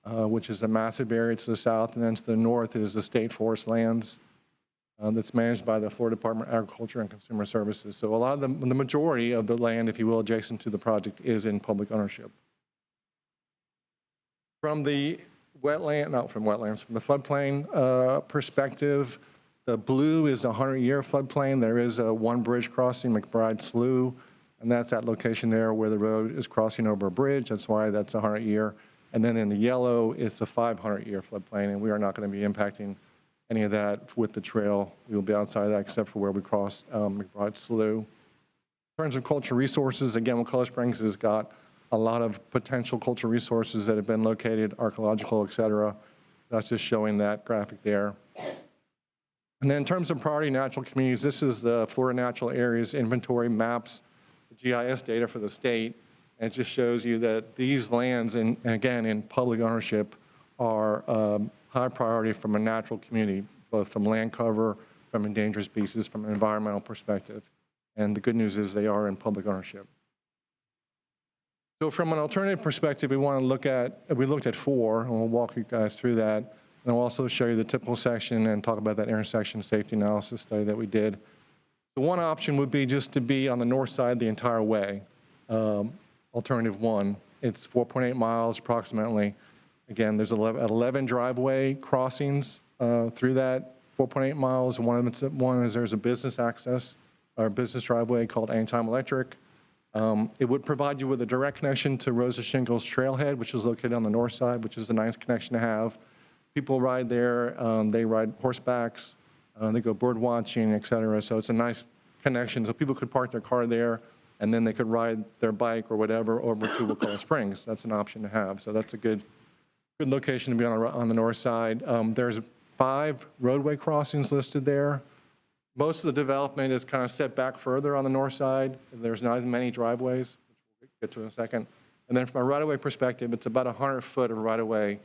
which is a massive area to the south, and then to the north is the state forest lands that's managed by the Florida Department of Agriculture and Consumer Services. So a lot of the majority of the land, if you will, adjacent to the project is in public ownership. From the wetland, from the floodplain perspective, the blue is a 100-year floodplain. There is a one bridge crossing, McBride Slough, and that's that location there where the road is crossing over a bridge. That's why that's a 100-year. And then in the yellow, it's a 500-year floodplain, and we are not going to be impacting any of that with the trail. We will be outside that except for where we cross McBride Slough. In terms of cultural resources, again, McCullough Springs has got a lot of potential cultural resources that have been located, archaeological, et cetera. That's just showing that graphic there. And then in terms of priority natural communities, this is the Florida Natural Areas Inventory maps, the GIS data for the state, and it just shows you that these lands, and again, in public ownership, are high priority from a natural community, both from land cover, from endangered species, from an environmental perspective. And the good news is they are in public ownership. So from an alternative perspective, we looked at 4, and we'll walk you guys through that. And I'll also show you the typical section and talk about that intersection safety analysis study that we did. The one option would be just to be on the north side the entire way. Alternative 1, it's 4.8 miles approximately. Again, there's 11 driveway crossings through that 4.8 miles. One is there's a business access or business driveway called Anytime Electric. It would provide you with a direct connection to Rosa Shingles Trailhead, which is located on the north side, which is a nice connection to have. People ride there, they ride horsebacks, they go bird watching, et cetera. So it's a nice connection. So people could park their car there, and then they could ride their bike or whatever over to McCullough Springs. That's an option to have. So that's a good location to be on the north side. There's 5 roadway crossings listed there. Most of the development is kind of set back further on the north side. There's not as many driveways, which we'll get to in a second. And then from a right-of-way perspective, it's about 100 foot of right-of-way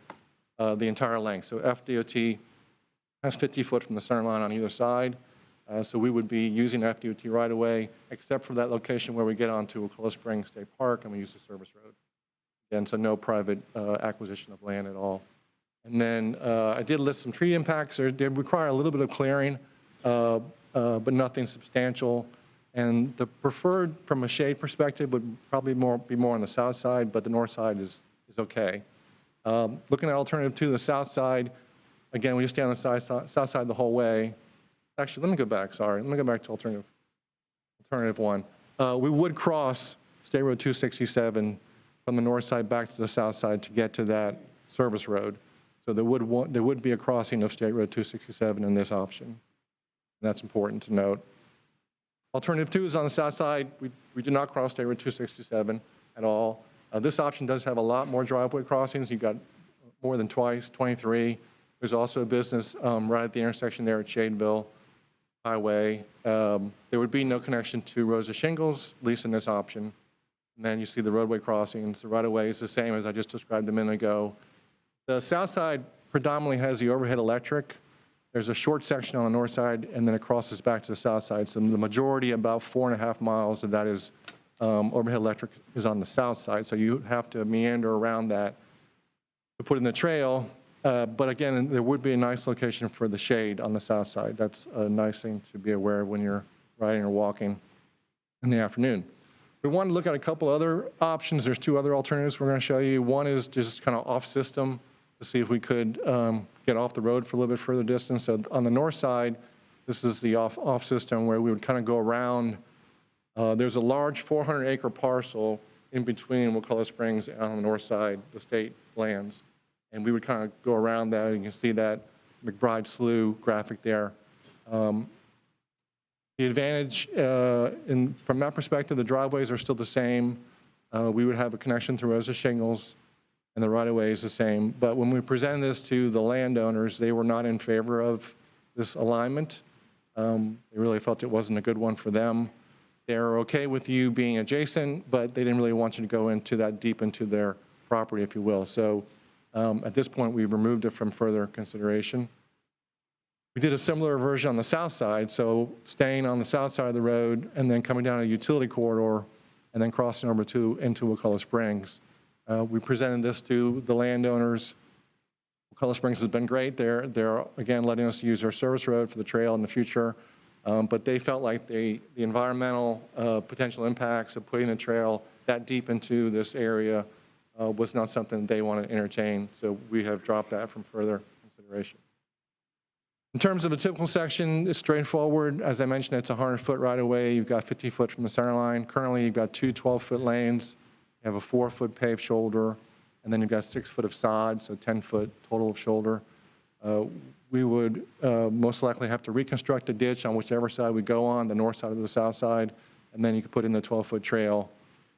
the entire length. So FDOT has 50 foot from the center line on either side. So we would be using FDOT right-of-way, except for that location where we get onto McCullough Springs State Park and we use the service road. Again, so no private acquisition of land at all. And then I did list some tree impacts. They require a little bit of clearing, but nothing substantial. And the preferred from a shade perspective would probably be more on the south side, but the north side is okay. Looking at alternative 2, the south side, again, we just stay on the south side the whole way. Actually, let me go back, sorry. Let me go back to alternative 1. We would cross State Road 267 from the north side back to the south side to get to that service road. So there would be a crossing of State Road 267 in this option. And that's important to note. Alternative 2 is on the south side. We do not cross State Road 267 at all. This option does have a lot more driveway crossings. You've got more than twice, 23. There's also a business right at the intersection there at Shadeville Highway. There would be no connection to Rosa Shingles, at least in this option. And then you see the roadway crossings. The right-of-way is the same as I just described a minute ago. The south side predominantly has the overhead electric. There's a short section on the north side, and then it crosses back to the south side. So the majority, about 4.5 miles of that is overhead electric is on the south side. So you have to meander around that to put in the trail. But again, there would be a nice location for the shade on the south side. That's a nice thing to be aware of when you're riding or walking in the afternoon. We want to look at a couple other options. There's 2 other alternatives we're going to show you. One is just kind of off system to see if we could get off the road for a little bit further distance. So on the north side, this is the off system where we would kind of go around. There's a large 400-acre parcel in between Wakulla Springs and on the north side, the state lands. And we would kind of go around that. You can see that McBride Slough graphic there. The advantage from that perspective, the driveways are still the same. We would have a connection through Rosa Shingles, and the right-of-way is the same. But when we presented this to the landowners, they were not in favor of this alignment. They really felt it wasn't a good one for them. They're okay with you being adjacent, but they didn't really want you to go into that deep into their property, if you will. So at this point, we've removed it from further consideration. We did a similar version on the south side, so staying on the south side of the road and then coming down a utility corridor and then crossing over into Wakulla Springs. We presented this to the landowners. Wakulla Springs has been great. They're again letting us use our service road for the trail in the future, but they felt like the environmental potential impacts of putting a trail that deep into this area was not something they want to entertain, so we have dropped that from further consideration. In terms of a typical section, it's straightforward. As I mentioned, it's a 100-foot right-of-way. You've got 50 foot from the center line. Currently, you've got 2 12-foot lanes. You have a 4-foot paved shoulder, and then you've got 6 foot of sod, so 10-foot total of shoulder. We would most likely have to reconstruct a ditch on whichever side we go on, the north side or the south side, and then you could put in the 12-foot trail.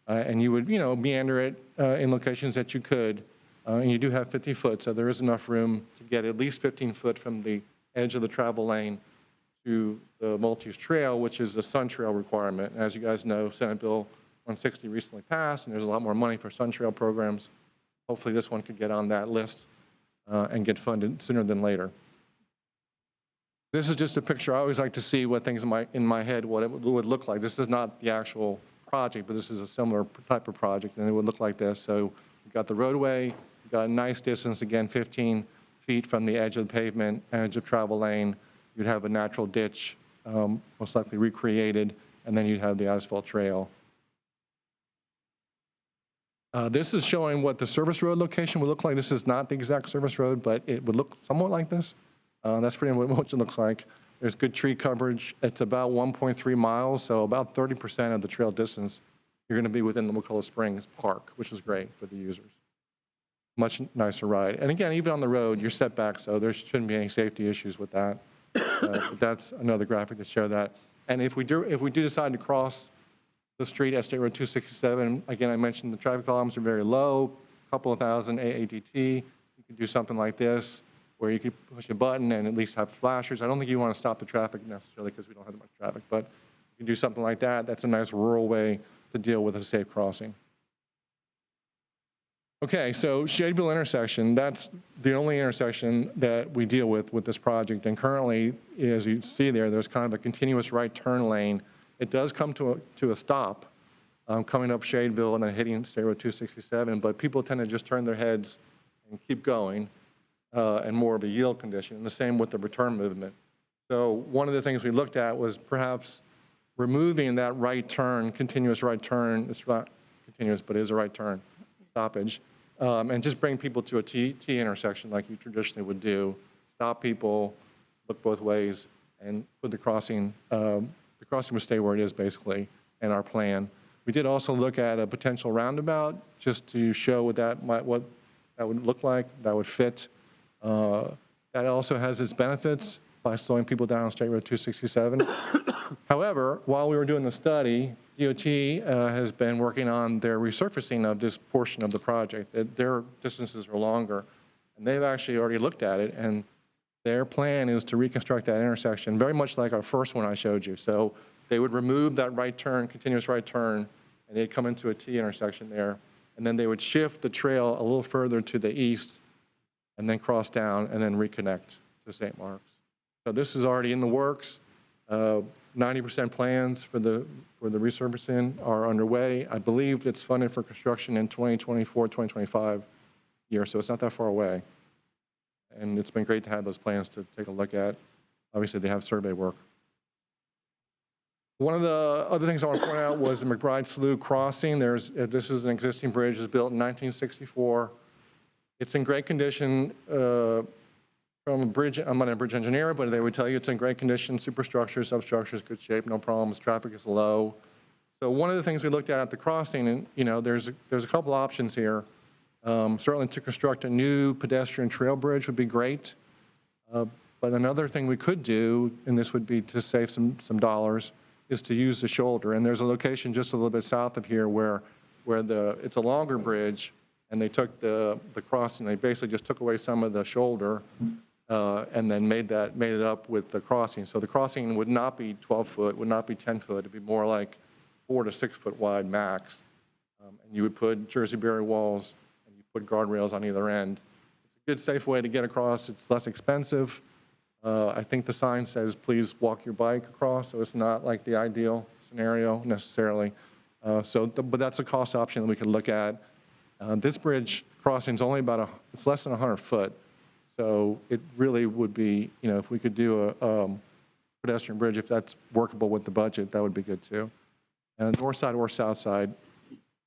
And you would, meander it in locations that you could. And you do have 50 foot, so there is enough room to get at least 15 foot from the edge of the travel lane to the Maltese Trail, which is a Sun Trail requirement. As you guys know, Senate Bill 160 recently passed, and there's a lot more money for Sun Trail programs. Hopefully this one could get on that list and get funded sooner than later. This is just a picture. I always like to see what things in my head, what it would look like. This is not the actual project, but this is a similar type of project, and it would look like this. So you've got the roadway, you've got a nice distance, again, 15 feet from the edge of the pavement, edge of travel lane. You'd have a natural ditch, most likely recreated, and then you'd have the asphalt trail. This is showing what the service road location would look like. This is not the exact service road, but it would look somewhat like this. That's pretty much what it looks like. There's good tree coverage. It's about 1.3 miles, so about 30% of the trail distance, you're going to be within the Wakulla Springs Park, which is great for the users. Much nicer ride. And again, even on the road, you're set back, so there shouldn't be any safety issues with that. But that's another graphic to show that. And if we do decide to cross the street at State Road 267, again, I mentioned the traffic volumes are very low, a couple of thousand AADT. You can do something like this, where you could push a button and at least have flashers. I don't think you want to stop the traffic necessarily because we don't have that much traffic, but you can do something like that. That's a nice rural way to deal with a safe crossing. Okay, so Shadeville intersection, that's the only intersection that we deal with this project. And currently, as you see there, there's kind of a continuous right turn lane. It does come to a stop coming up Shadeville and then hitting State Road 267, but people tend to just turn their heads and keep going and more of a yield condition. And the same with the return movement. So one of the things we looked at was perhaps removing that right turn, continuous right turn. It's not continuous, but it is a right turn stoppage. And just bring people to a T intersection like you traditionally would do. Stop people, look both ways, and put the crossing would stay where it is basically in our plan. We did also look at a potential roundabout just to show what that would look like, that would fit. That also has its benefits. by slowing people down on State Road 267. However, while we were doing the study, DOT has been working on their resurfacing of this portion of the project. Their distances are longer, and they've actually already looked at it, and their plan is to reconstruct that intersection, very much like our first one I showed you. So they would remove that right turn, continuous right turn, and they'd come into a T intersection there, and then they would shift the trail a little further to the east, and then cross down, and then reconnect to St. Mark's. So this is already in the works. 90% plans for the resurfacing are underway. I believe it's funded for construction in 2024, 2025 year, so it's not that far away. And it's been great to have those plans to take a look at. Obviously, they have survey work. One of the other things I want to point out was the McBride Slough crossing. This is an existing bridge. It was built in 1964. It's in great condition. From a bridge, I'm not a bridge engineer, but they would tell you it's in great condition, superstructure, substructure is good shape, no problems, traffic is low. So one of the things we looked at the crossing, and there's a couple options here. Certainly to construct a new pedestrian trail bridge would be great. But another thing we could do, and this would be to save some dollars, is to use the shoulder. And there's a location just a little bit south of here where it's a longer bridge, and they took the crossing, they basically just took away some of the shoulder, and then made it up with the crossing. So the crossing would not be 12 foot, would not be 10 foot. It'd be more like 4 to 6 foot wide max. And you would put Jersey barrier walls, and you put guardrails on either end. It's a good, safe way to get across. It's less expensive. I think the sign says, please walk your bike across, so it's not like the ideal scenario necessarily. But that's a cost option that we could look at. This bridge crossing is only it's less than 100 foot. So it really would be, if we could do a pedestrian bridge, if that's workable with the budget, that would be good too. And north side or south side,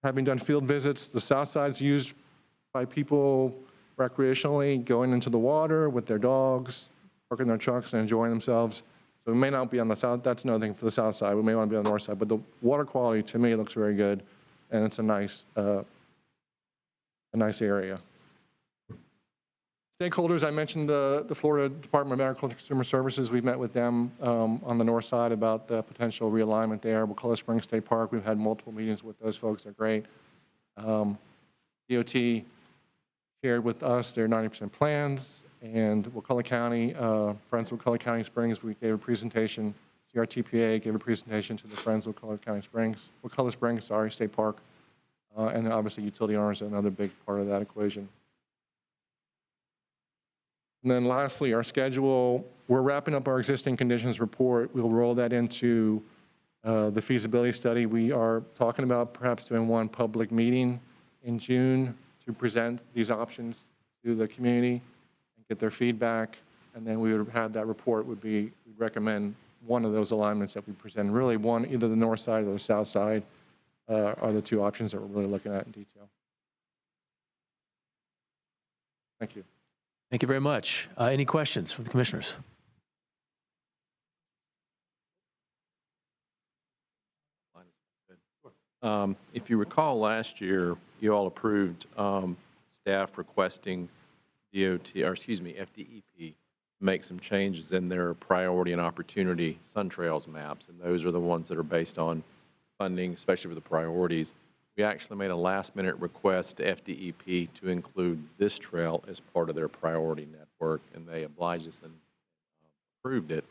having done field visits, the south side is used by people recreationally, going into the water with their dogs, parking their trucks and enjoying themselves. So we may not be on the south, that's another thing for the south side. We may want to be on the north side, but the water quality to me looks very good, and it's a nice area. Stakeholders, I mentioned the Florida Department of Agriculture and Consumer Services. We've met with them on the north side about the potential realignment there. Wakulla Springs State Park, we've had multiple meetings with those folks. They're great. DOT shared with us their 90% plans, and Wakulla County, Friends of Wakulla County Springs, we gave a presentation. CRTPA gave a presentation to the Friends of Wakulla Springs, State Park. And then obviously utility owners are another big part of that equation. And then lastly, our schedule, we're wrapping up our existing conditions report. We'll roll that into the feasibility study. We are talking about perhaps doing one public meeting in June to present these options to the community and get their feedback. And then we would have that report we'd recommend one of those alignments that we present. Really one, either the north side or the south side are the two options that we're really looking at in detail. Thank you. Thank you very much. Any questions from the commissioners? If you recall last year, you all approved staff requesting FDEP make some changes in their priority and opportunity SunTrails maps, and those are the ones that are based on funding, especially for the priorities. We actually made a last-minute request to FDEP to include this trail as part of their priority network, and they obliged us and approved it.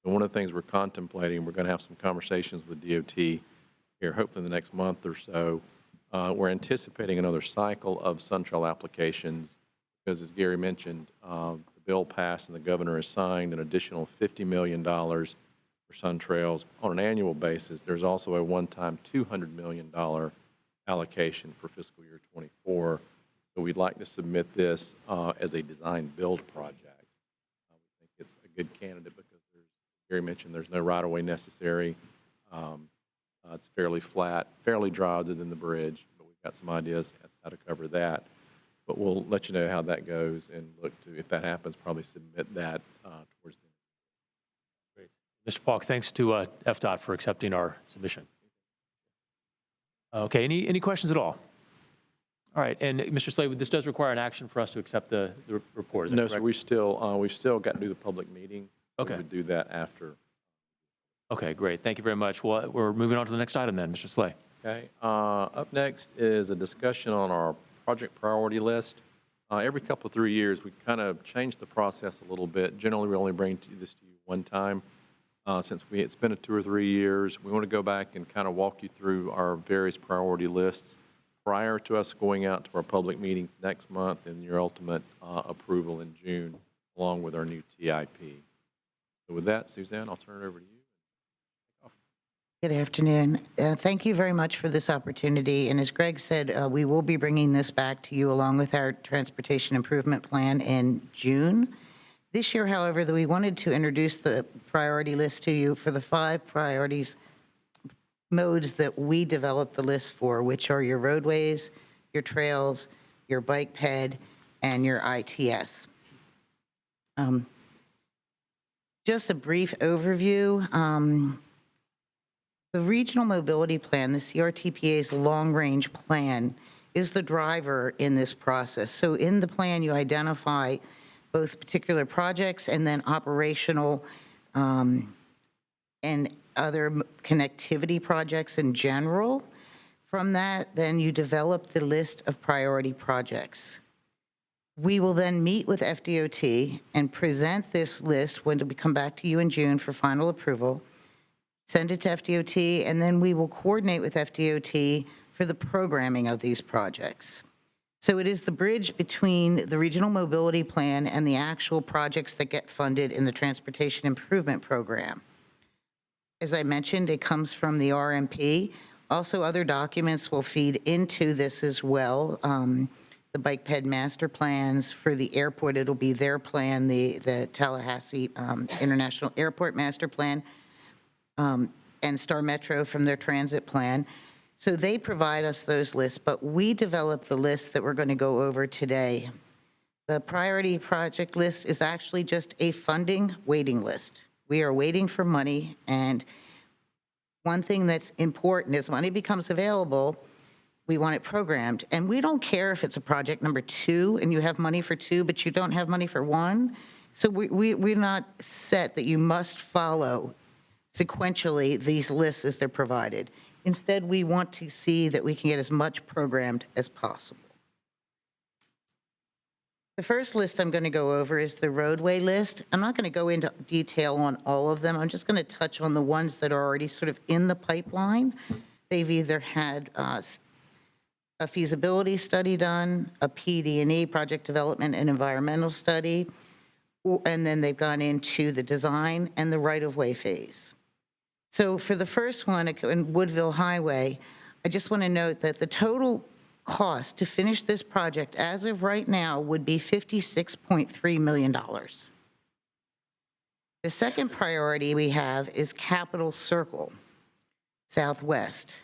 And one of the things we're contemplating, we're going to have some conversations with DOT here, hopefully in the next month or so. We're anticipating another cycle of SunTrail applications because, as Gary mentioned, the bill passed and the governor has signed an additional $50 million for SunTrails on an annual basis. There's also a one-time $200 million allocation for fiscal year 24. So we'd like to submit this as a design-build project. We think it's a good candidate because, Gary mentioned, there's no right-of-way necessary. It's fairly flat, fairly dry other than the bridge, but we've got some ideas as to how to cover that. But we'll let you know how that goes and look to, if that happens, probably submit that towards the end. Great. Mr. Paulk, thanks to FDOT for accepting our submission. Okay, any questions at all? All right, and Mr. Slade, this does require an action for us to accept the report, is that correct? No, so we've still got to do the public meeting. Okay. We would do that after. Okay, great. Thank you very much. Well, we're moving on to the next item then, Mr. Slay. Okay. Up next is a discussion on our project priority list. Every couple of 3 years, we kind of change the process a little bit. Generally, we only bring this to you one time. Since it's been 2 or 3 years, we want to go back and kind of walk you through our various priority lists prior to us going out to our public meetings next month and your ultimate approval in June, along with our new TIP. So with that, Suzanne, I'll turn it over to you. Good afternoon. Thank you very much for this opportunity. And as Greg said, we will be bringing this back to you along with our transportation improvement plan in June. This year, however, we wanted to introduce the priority list to you for the 5 priorities modes that we developed the list for, which are your roadways, your trails, your bike ped, and your ITS. Just a brief overview. The Regional Mobility Plan, the CRTPA's long-range plan, is the driver in this process. So in the plan, you identify both particular projects and then operational and other connectivity projects in general. From that, then you develop the list of priority projects. We will then meet with FDOT and present this list when we come back to you in June for final approval. Send it to FDOT, and then we will coordinate with FDOT for the programming of these projects. So it is the bridge between the Regional Mobility Plan and the actual projects that get funded in the Transportation Improvement Program. As I mentioned, it comes from the RMP. Also, other documents will feed into this as well. The bike ped master plans for the airport, it'll be their plan, the Tallahassee International Airport Master Plan, and Star Metro from their transit plan. So they provide us those lists, but we develop the list that we're going to go over today. The priority project list is actually just a funding waiting list. We are waiting for money, and one thing that's important is money becomes available, we want it programmed. And we don't care if it's a project number 2 and you have money for 2, but you don't have money for 1. So we're not set that you must follow sequentially these lists as they're provided. Instead, we want to see that we can get as much programmed as possible. The first list I'm going to go over is the roadway list. I'm not going to go into detail on all of them. I'm just going to touch on the ones that are already sort of in the pipeline. They've either had a feasibility study done, a PD&E, project development and environmental study, and then they've gone into the design and the right-of-way phase. So for the first one in Woodville Highway, I just want to note that the total cost to finish this project as of right now would be $56.3 million. The second priority we have is Capitol Circle Southwest.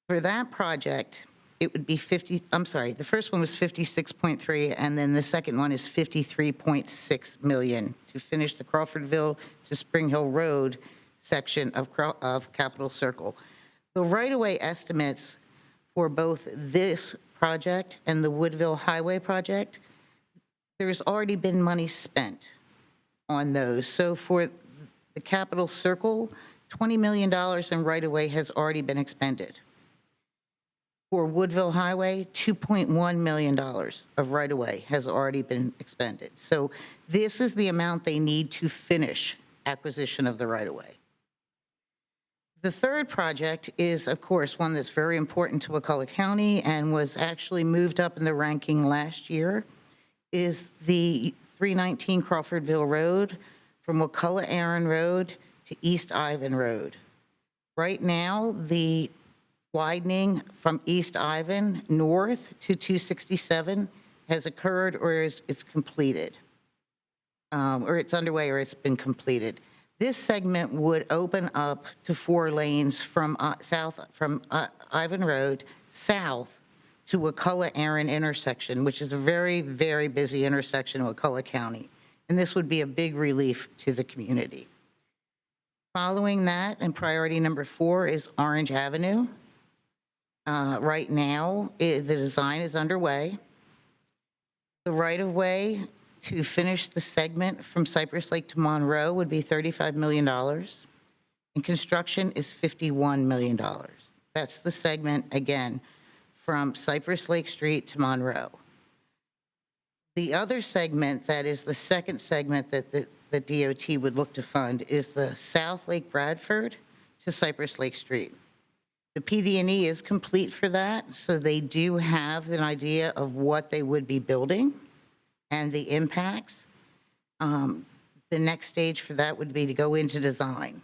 For that project, it would be the first one was 50.6 and then the second one is 53.6 million to finish the Crawfordville to Spring Hill Road section of Capitol Circle. The right-of-way estimates for both this project and the Woodville Highway project, there's already been money spent on those. So for the Capitol Circle, $20 million in right-of-way has already been expended. For Woodville Highway, $2.1 million of right-of-way has already been expended. So this is the amount they need to finish acquisition of the right-of-way. The third project is, of course, one that's very important to Wakulla County and was actually moved up in the ranking last year, is the 319 Crawfordville Road from Wakulla Aaron Road to East Ivan Road. Right now, the widening from East Ivan north to 267 has occurred or it's completed, or it's underway or it's been completed. This segment would open up to 4 lanes from Ivan Road south to Wakulla Aaron intersection, which is a very, very busy intersection in Wakulla County. And this would be a big relief to the community. Following that, and priority number 4 is Orange Avenue. Right now, the design is underway. The right-of-way to finish the segment from Cypress Lake to Monroe would be $35 million, and construction is $51 million. That's the segment, again, from Cypress Lake Street to Monroe. The other segment, that is the second segment that the DOT would look to fund, is the South Lake Bradford to Cypress Lake Street. The PD&E is complete for that, so they do have an idea of what they would be building and the impacts. The next stage for that would be to go into design.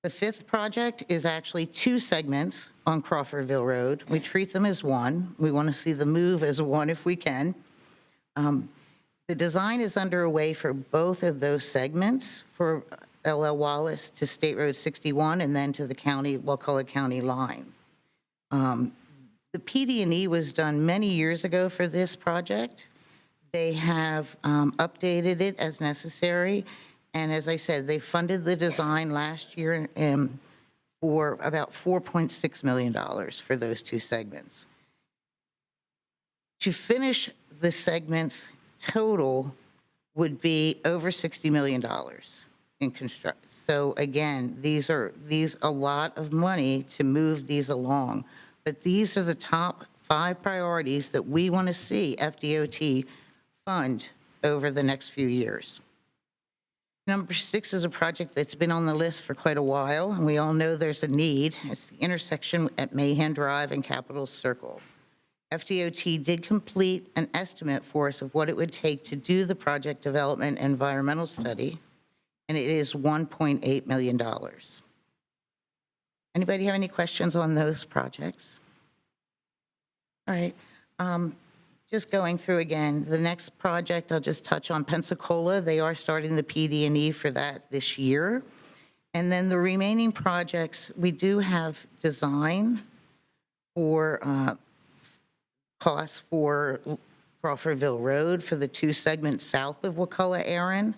The fifth project is actually two segments on Crawfordville Road. We treat them as one. We want to see the move as one if we can. The design is underway for both of those segments, for LL Wallace to State Road 61 and then to the county, Wakulla County line. The PD&E was done many years ago for this project. They have updated it as necessary. And as I said, they funded the design last year for about $4.6 million for those two segments. To finish the segments total would be over $60 million in construct. So again, these are a lot of money to move these along. But these are the top 5 priorities that we want to see FDOT fund over the next few years. Number 6 is a project that's been on the list for quite a while, and we all know there's a need. It's the intersection at Mahan Drive and Capitol Circle. FDOT did complete an estimate for us of what it would take to do the project development and environmental study, and it is $1.8 million. Anybody have any questions on those projects? All right. Just going through again, the next project, I'll just touch on Pensacola. They are starting the PD&E for that this year. And then the remaining projects, we do have design for costs for Crawfordville Road for the 2 segments south of Wakulla-Aaron.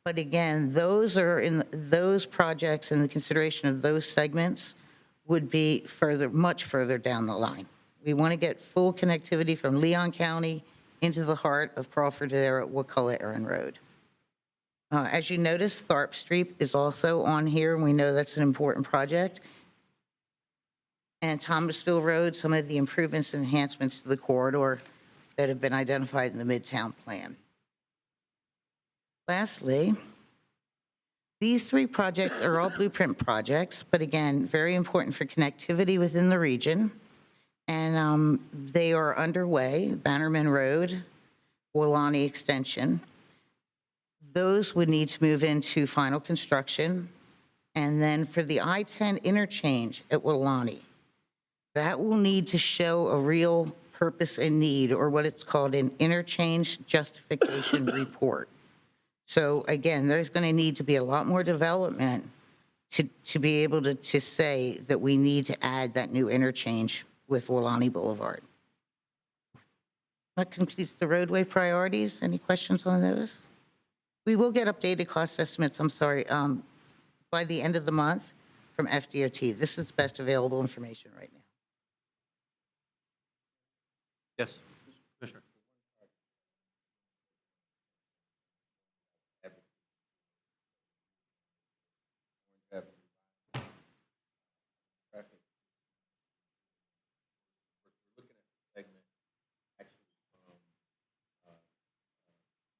But again, those are in those projects, and the consideration of those segments would be much further down the line. We want to get full connectivity from Leon County into the heart of Crawfordville at Wakulla-Aaron Road. As you notice, Tharp Street is also on here, and we know that's an important project. And Thomasville Road, some of the improvements and enhancements to the corridor that have been identified in the Midtown Plan. Lastly, these 3 projects are all blueprint projects, but again, very important for connectivity within the region. And they are underway, Bannerman Road, Wolani Extension. Those would need to move into final construction. And then for the I-10 interchange at Wolani, that will need to show a real purpose and need, or what it's called an interchange justification report. So again, there's going to need to be a lot more development to be able to say that we need to add that new interchange with Wolani Boulevard. That completes the roadway priorities. Any questions on those? We will get updated cost estimates, by the end of the month from FDOT. This is the best available information right now. Yes, Commissioner.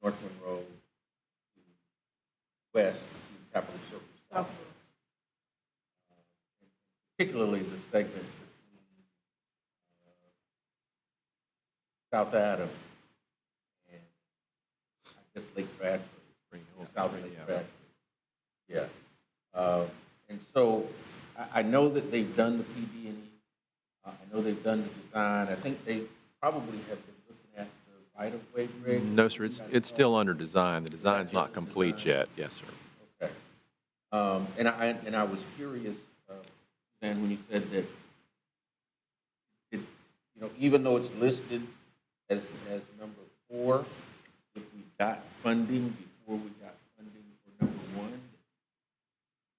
Northland Road to west to Capitol Circle south. Particularly the segment between South Adams and I guess Lake Bradford, South Lake Bradford. Yeah. And so I know that they've done the PD&E. I know they've done the design. I think they probably have been looking at the right-of-way, Greg? No, sir, it's still under design. The design's not complete yet. Yes, sir. Okay. And I was curious, Dan, when you said that, even though it's listed as number 4, if we got funding before we got funding for number 1,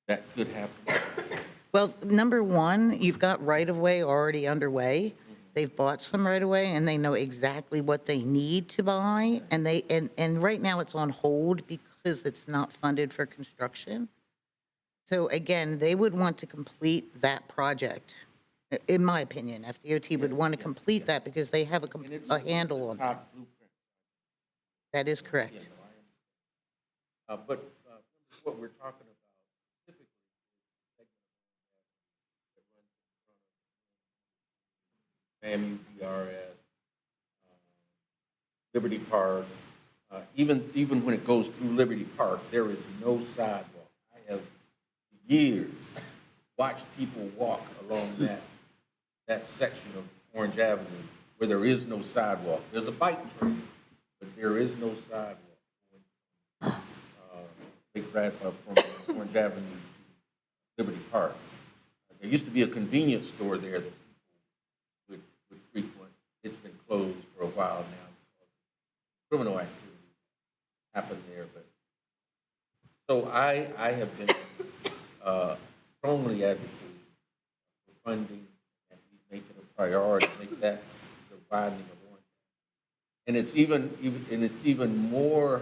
that could happen. Well, number 1, you've got right-of-way already underway, they've bought some right away, and they know exactly what they need to buy, and and right now it's on hold because it's not funded for construction. So again, they would want to complete that project. In my opinion, FDOT would want to complete that because they have a handle on that. That is correct. But what we're talking about specifically is FAMU, DRS, Liberty Park. Even when it goes through Liberty Park, there is no sidewalk. I have for years watched people walk along that section of Orange Avenue where there is no sidewalk. There's a bike trail, but there is no sidewalk. From Orange Avenue to Liberty Park. There used to be a convenience store there that people would frequent. It's been closed for a while now. Criminal activity happened there, but so I have been strongly advocating for funding, and we make it a priority, make that the widening of Orange. And it's even more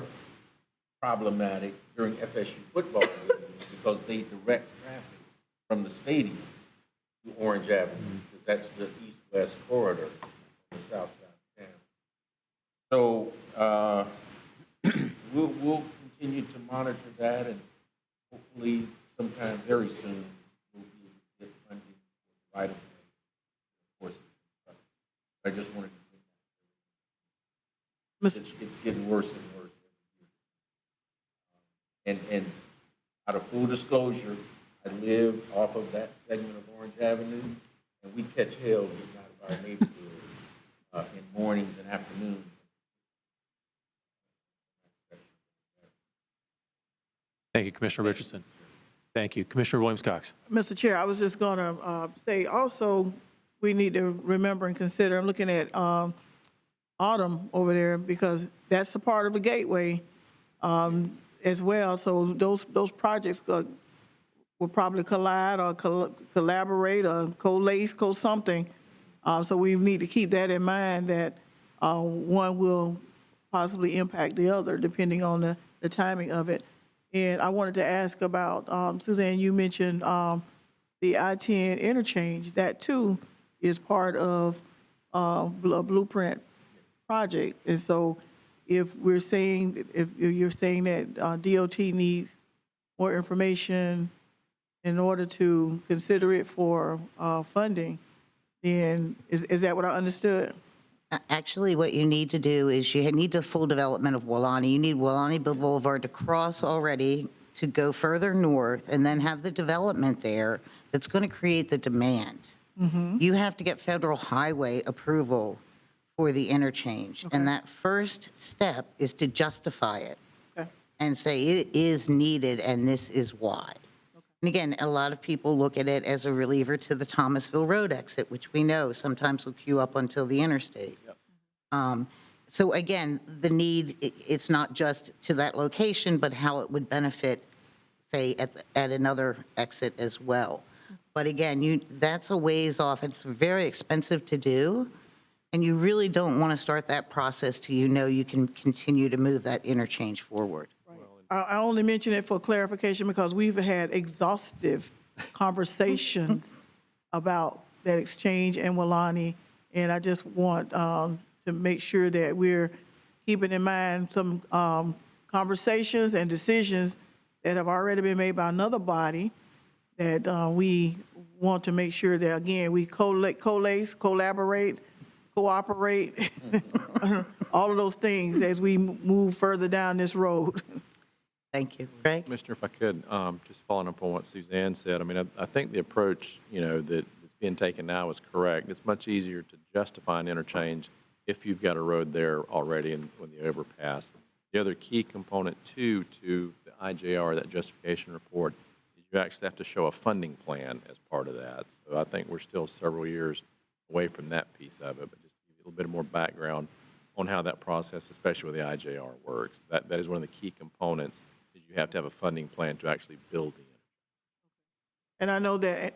problematic during FSU football games because they direct traffic from the stadium to Orange Avenue, because that's the east-west corridor on the south side of town. So we'll continue to monitor that, and hopefully sometime very soon we'll be able to get funding for the right of way. Of course, I just wanted to it's getting worse and worse. And out of full disclosure, I live off of that segment of Orange Avenue, and we catch hell getting out of our neighborhood in mornings and afternoons. Thank you, Commissioner Richardson. Thank you. Commissioner Williams-Cox. Mr. Chair, I was just going to say also, we need to remember and consider, I'm looking at Autumn over there, because that's a part of the gateway as well. So those projects will probably collide or collaborate or co-lace, co-something. So we need to keep that in mind, that one will possibly impact the other depending on the timing of it. And I wanted to ask about, Suzanne, you mentioned the I-10 interchange. That too is part of a blueprint project. And so if you're saying that DOT needs more information in order to consider it for funding, then is that what I understood? Actually, what you need to do is you need the full development of Wulani. You need Wulani Boulevard to cross already, to go further north, and then have the development there that's going to create the demand. You have to get federal highway approval for the interchange. And that first step is to justify it and say it is needed and this is why. And again, a lot of people look at it as a reliever to the Thomasville Road exit, which we know sometimes will queue up until the interstate. So again, the need, it's not just to that location, but how it would benefit, say, at another exit as well. But again, that's a ways off. It's very expensive to do, and you really don't want to start that process till you know you can continue to move that interchange forward. I only mention it for clarification because we've had exhaustive conversations about that exchange in Wulani, and I just want to make sure that we're keeping in mind some conversations and decisions that have already been made by another body, that we want to make sure that, again, we collace, collaborate, cooperate, all of those things as we move further down this road. Thank you. Greg? Commissioner, if I could, just following up on what Suzanne said, I mean, I think the approach, that's being taken now is correct. It's much easier to justify an interchange if you've got a road there already and when the overpass. The other key component, too, to the IJR, that justification report, is you actually have to show a funding plan as part of that. So I think we're still several years away from that piece of it, but just to give you a little bit more background on how that process, especially with the IJR, works. That is one of the key components. You have to have a funding plan to actually build the interchange. And I know that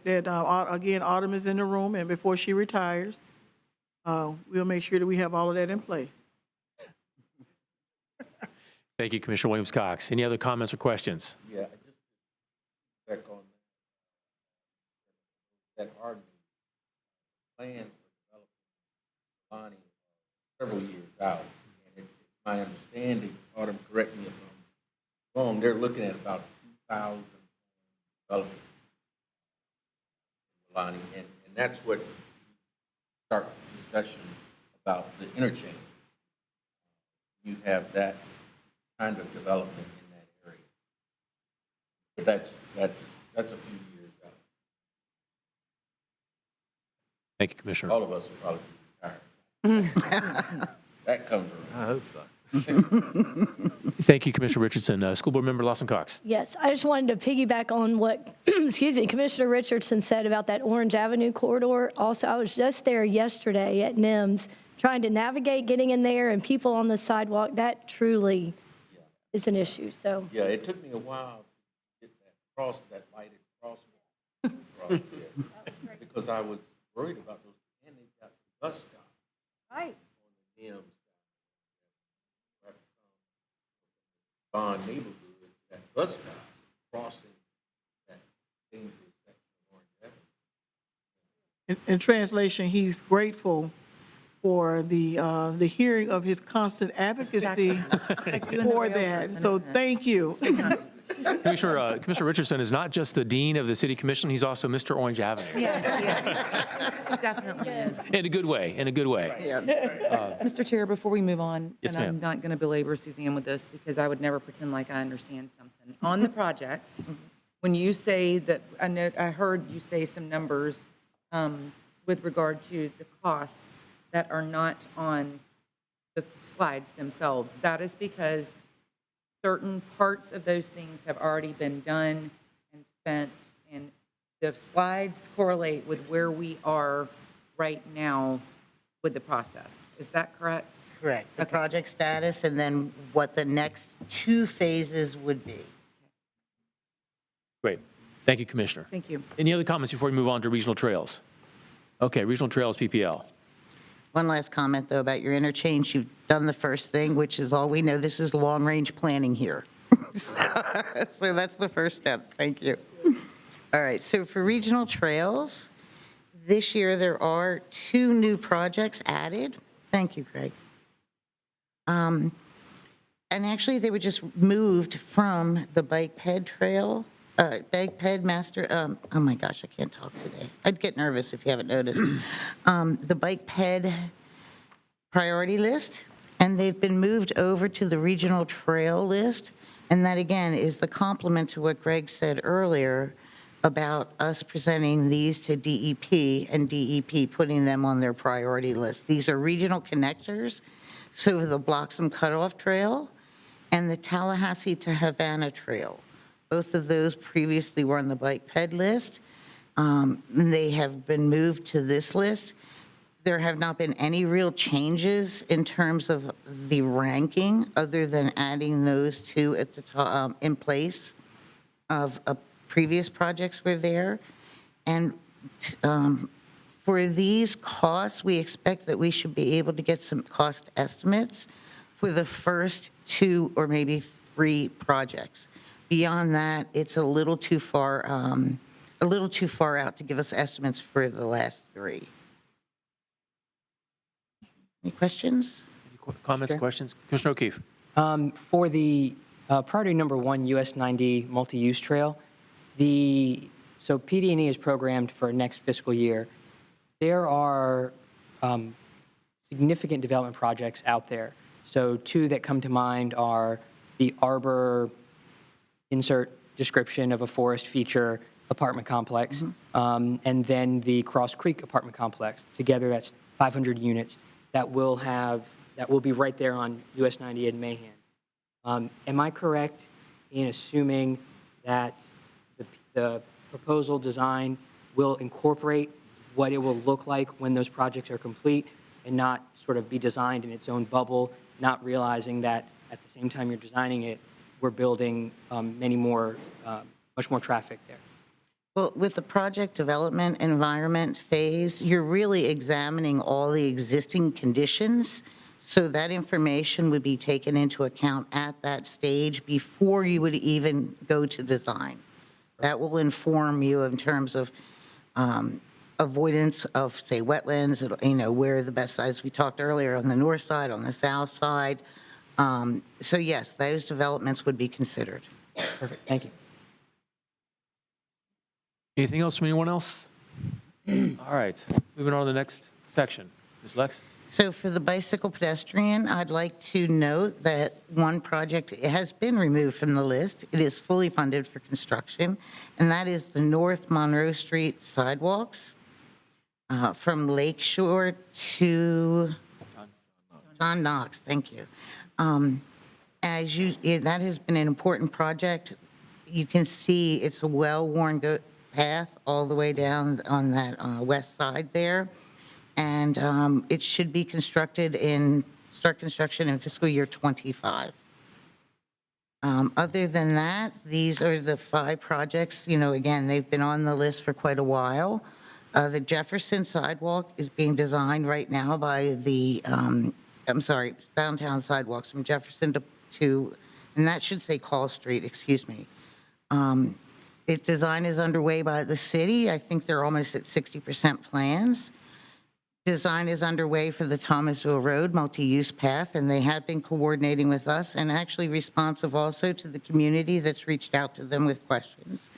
again, Autumn is in the room, and before she retires, we'll make sure that we have all of that in place. Thank you, Commissioner Williams-Cox. Any other comments or questions? Yeah, I just back on that Arden plan for developing Lonnie several years out. And it's my understanding, Arden, correct me if I'm wrong, they're looking at about 2,000 development in Lonnie, and that's what start discussion about the interchange. You have that kind of development in that area. But that's a few years out. Thank you, Commissioner. All of us will probably be retired. That comes around. I hope so. Thank you, Commissioner Richardson. School Board Member Lawson-Cox. Yes, I just wanted to piggyback on what, excuse me, Commissioner Richardson said about that Orange Avenue corridor. Also, I was just there yesterday at NIMS trying to navigate getting in there and people on the sidewalk. That truly is an issue, so. Yeah, it took me a while to get that lighted crosswalk across there. Because I was worried about those, and they got the bus stop. Right. On the NIMS. Bond neighborhood, that bus stop crossing that dangerous section of Orange Avenue. In translation, he's grateful for the hearing of his constant advocacy for that. So thank you. Commissioner Richardson is not just the Dean of the City Commission, he's also Mr. Orange Avenue. Yes, definitely. Yes. In a good way, in a good way. Mr. Chair, before we move on, Yes, and I'm ma'am. not going to belabor Suzanne with this because I would never pretend like I understand something. On the projects, when you say that, I heard you say some numbers with regard to the costs that are not on the slides themselves. That is because certain parts of those things have already been done and spent, and the slides correlate with where we are right now with the process. Is that correct? Correct. The project status and then what the next 2 phases would be. Great. Thank you, Commissioner. Thank you. Any other comments before we move on to regional trails? Okay, regional trails, PPL. One last comment, though, about your interchange. You've done the first thing, which is all we know. This is long-range planning here. So that's the first step. Thank you. All right, so for regional trails, this year there are 2 new projects added. Thank you, Greg. And actually, they were just moved from the bike ped trail, bike ped master, oh my gosh, I can't talk today. I'd get nervous if you haven't noticed. The bike ped priority list, and they've been moved over to the regional trail list. And that, again, is the complement to what Greg said earlier about us presenting these to DEP and DEP putting them on their priority list. These are regional connectors, so the Bloxham Cutoff Trail and the Tallahassee to Havana Trail. Both of those previously were on the bike ped list. They have been moved to this list. There have not been any real changes in terms of the ranking other than adding those 2 at the top, in place of previous projects were there. And for these costs, we expect that we should be able to get some cost estimates for the first 2 or maybe 3 projects. Beyond that, it's a little too far out to give us estimates for the last 3. Any questions? Comments, Sure. questions? Commissioner O'Keefe. For the priority number 1, US 90 multi-use trail, so PD&E is programmed for next fiscal year. There are significant development projects out there. So 2 that come to mind are the Arbor insert description of a forest feature apartment complex, and then the Cross Creek apartment complex. Together, that's 500 units that will be right there on US 90 in Mahan. Am I correct in assuming that the proposal design will incorporate what it will look like when those projects are complete and not sort of be designed in its own bubble, not realizing that at the same time you're designing it, we're building much more traffic there? Well, with the project development environment phase, you're really examining all the existing conditions. So that information would be taken into account at that stage before you would even go to design. That will inform you in terms of avoidance of, say, wetlands, where the best sites, we talked earlier, on the north side, on the south side. So yes, those developments would be considered. Perfect, thank you. Anything else from anyone else? All right, moving on to the next section. Ms. Lex? So for the bicycle pedestrian, I'd like to note that one project has been removed from the list. It is fully funded for construction, and that is the North Monroe Street sidewalks from Lakeshore to John Knox. Thank you. That has been an important project. You can see it's a well-worn path all the way down on that west side there. And it should be start construction in fiscal year '25. Other than that, these are the 5 projects. Again, they've been on the list for quite a while. The Jefferson sidewalk is being designed right now by the, downtown sidewalks from Jefferson to, and that should say Call Street, excuse me. Its design is underway by the city. I think they're almost at 60% plans. Design is underway for the Thomasville Road multi-use path, and they have been coordinating with us and actually responsive also to the community that's reached out to them with questions.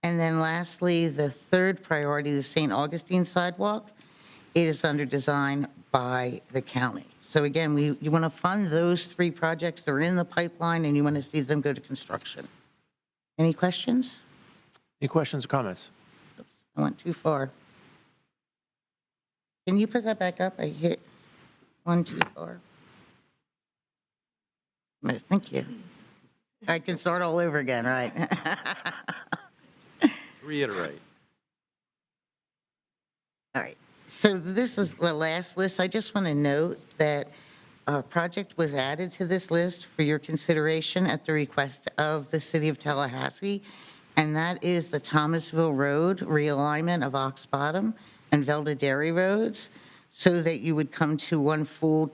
And then lastly, the third priority, the St. Augustine sidewalk, is under design by the county. So again, you want to fund those 3 projects. They're in the pipeline, and you want to see them go to construction. Any questions? Any questions or comments? Oops, I went too far. Can you put that back up? I hit 1 too far. Thank you. I can start all over again, right? Reiterate. All right. So this is the last list. I just want to note that a project was added to this list for your consideration at the request of the City of Tallahassee, and that is the Thomasville Road realignment of Ox Bottom and Velda Dairy roads, so that you would come to one full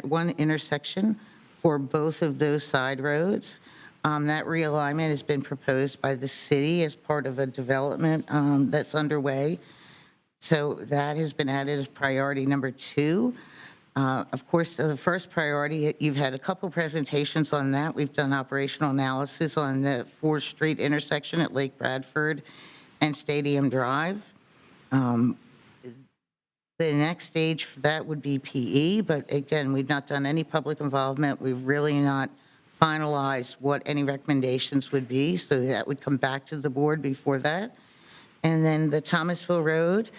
one intersection for both of those side roads. That realignment has been proposed by the city as part of a development that's underway. So that has been added as priority number 2. Of course, the first priority, you've had a couple presentations on that. We've done operational analysis on the 4th Street intersection at Lake Bradford and Stadium Drive. The next stage for that would be PE, but again, we've not done any public involvement. We've really not finalized what any recommendations would be, so that would come back to the board before that. And then the Thomasville Road,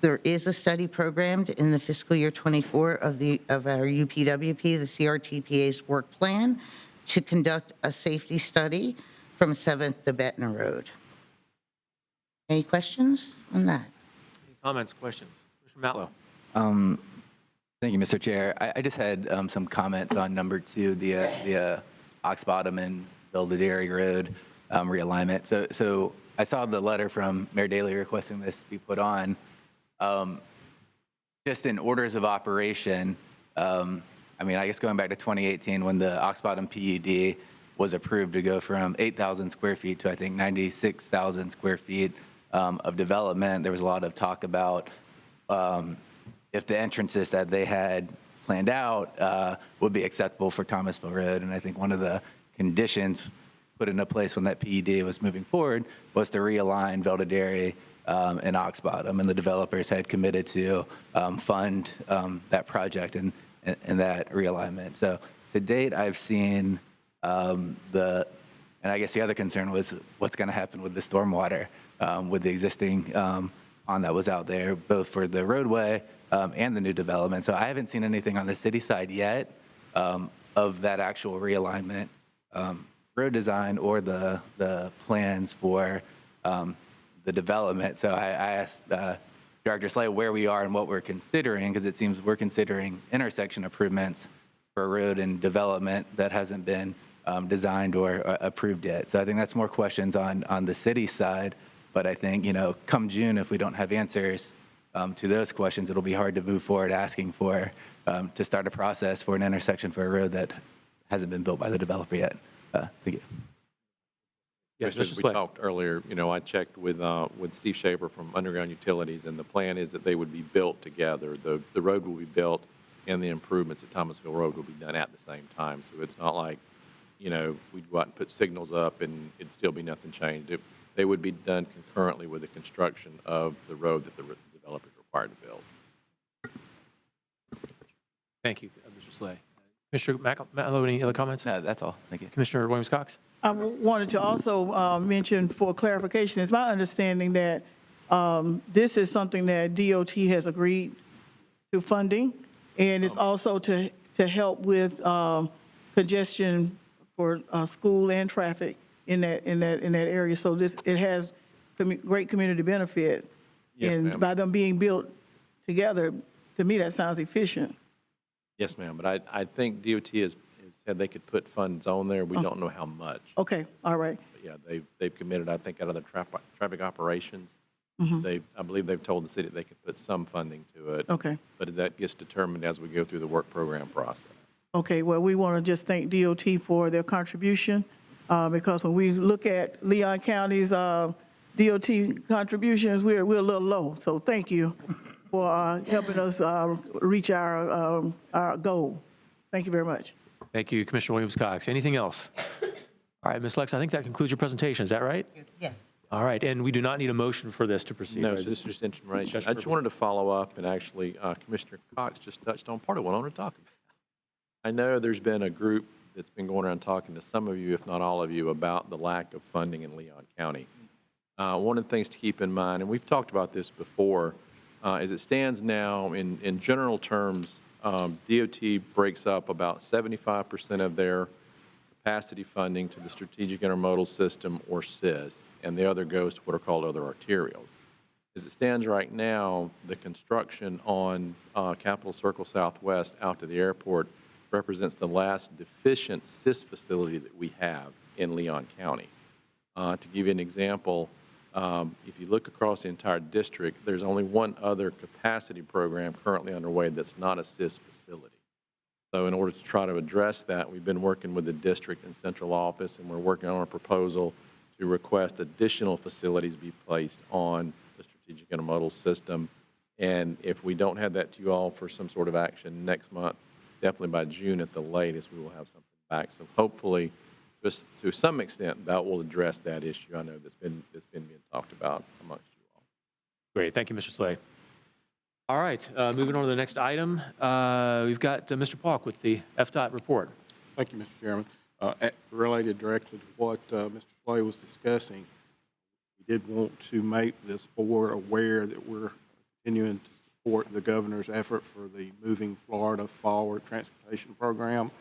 there is a study programmed in the fiscal year '24 of our UPWP, the CRTPA's work plan, to conduct a safety study from 7th to Bettner Road. Any questions on that? Any comments, questions? Mr. Matlow? Thank you, Mr. Chair. I just had some comments on number 2, the Ox Bottom and Velda Dairy Road realignment. So I saw the letter from Mayor Daley requesting this be put on. Just in orders of operation, I guess going back to 2018 when the Ox Bottom PUD was approved to go from 8,000 square feet to I think 96,000 square feet of development, there was a lot of talk about if the entrances that they had planned out would be acceptable for Thomasville Road. And I think one of the conditions put into place when that PUD was moving forward was to realign Velda Dairy and Ox Bottom, and the developers had committed to fund that project and that realignment. So to date, I've seen and I guess the other concern was what's going to happen with the stormwater with the existing pond that was out there, both for the roadway and the new development. So I haven't seen anything on the city side yet of that actual realignment road design or the plans for the development. So I asked Director Slay where we are and what we're considering, because it seems we're considering intersection improvements for road and development that hasn't been designed or approved yet. So I think that's more questions on the city side But I think, come June, if we don't have answers to those questions, it'll be hard to move forward asking for, to start a process for an intersection for a road that hasn't been built by the developer yet. Thank you. Yeah, Commissioners, Mr. we Slay. talked earlier, I checked with Steve Shaver from Underground Utilities, and the plan is that they would be built together. The road will be built, and the improvements at Thomasville Road will be done at the same time. So it's not like, we'd go out and put signals up and it'd still be nothing changed. They would be done concurrently with the construction of the road that the developer is required to build. Thank you, Mr. Slay. Commissioner Matlow, any other comments? No, that's all. Thank you. Commissioner Williams-Cox? I wanted to also mention for clarification, it's my understanding that this is something that DOT has agreed to funding, and it's also to help with congestion for school and traffic in that area. So it has great community benefit. Yes, and ma'am. by them being built together, to me, that sounds efficient. Yes, ma'am, but I think DOT has said they could put funds on there. We don't know how much. Okay, all right. But yeah, they've committed, I think, out of the traffic operations. Mhm. I believe they've told the city they could put some funding to it. Okay. But that gets determined as we go through the work program process. Okay, well, we want to just thank DOT for their contribution, because when we look at Leon County's DOT contributions, we're a little low. So thank you for helping us reach our goal. Thank you very much. Thank you, Commissioner Williams-Cox. Anything else? All right, Ms. Lex, I think that concludes your presentation. Is that right? Yes. All right, and we do not need a motion for this to proceed. No, right? this is just information. Discussion I just purposes. wanted to follow up, and actually, Commissioner Cox just touched on part of what I want to talk about. I know there's been a group that's been going around talking to some of you, if not all of you, about the lack of funding in Leon County. One of the things to keep in mind, and we've talked about this before, as it stands now, in general terms, DOT breaks up about 75% of their capacity funding to the Strategic Intermodal System, or SIS, and the other goes to what are called other arterials. As it stands right now, the construction on Capitol Circle Southwest out to the airport represents the last deficient SIS facility that we have in Leon County. To give you an example, if you look across the entire district, there's only one other capacity program currently underway that's not a SIS facility. So in order to try to address that, we've been working with the district and central office, and we're working on a proposal to request additional facilities be placed on the Strategic Intermodal System. And if we don't have that to you all for some sort of action next month, definitely by June at the latest, we will have something back. So hopefully, just to some extent, that will address that issue. I know that's been being talked about amongst you all. Great, thank you, Mr. Slay. All right, moving on to the next item. We've got Mr. Paulk with the FDOT report. Thank you, Mr. Chairman. Related directly to what Mr. Slay was discussing, we did want to make this board aware that we're continuing to support the governor's effort for the Moving Florida Forward transportation program.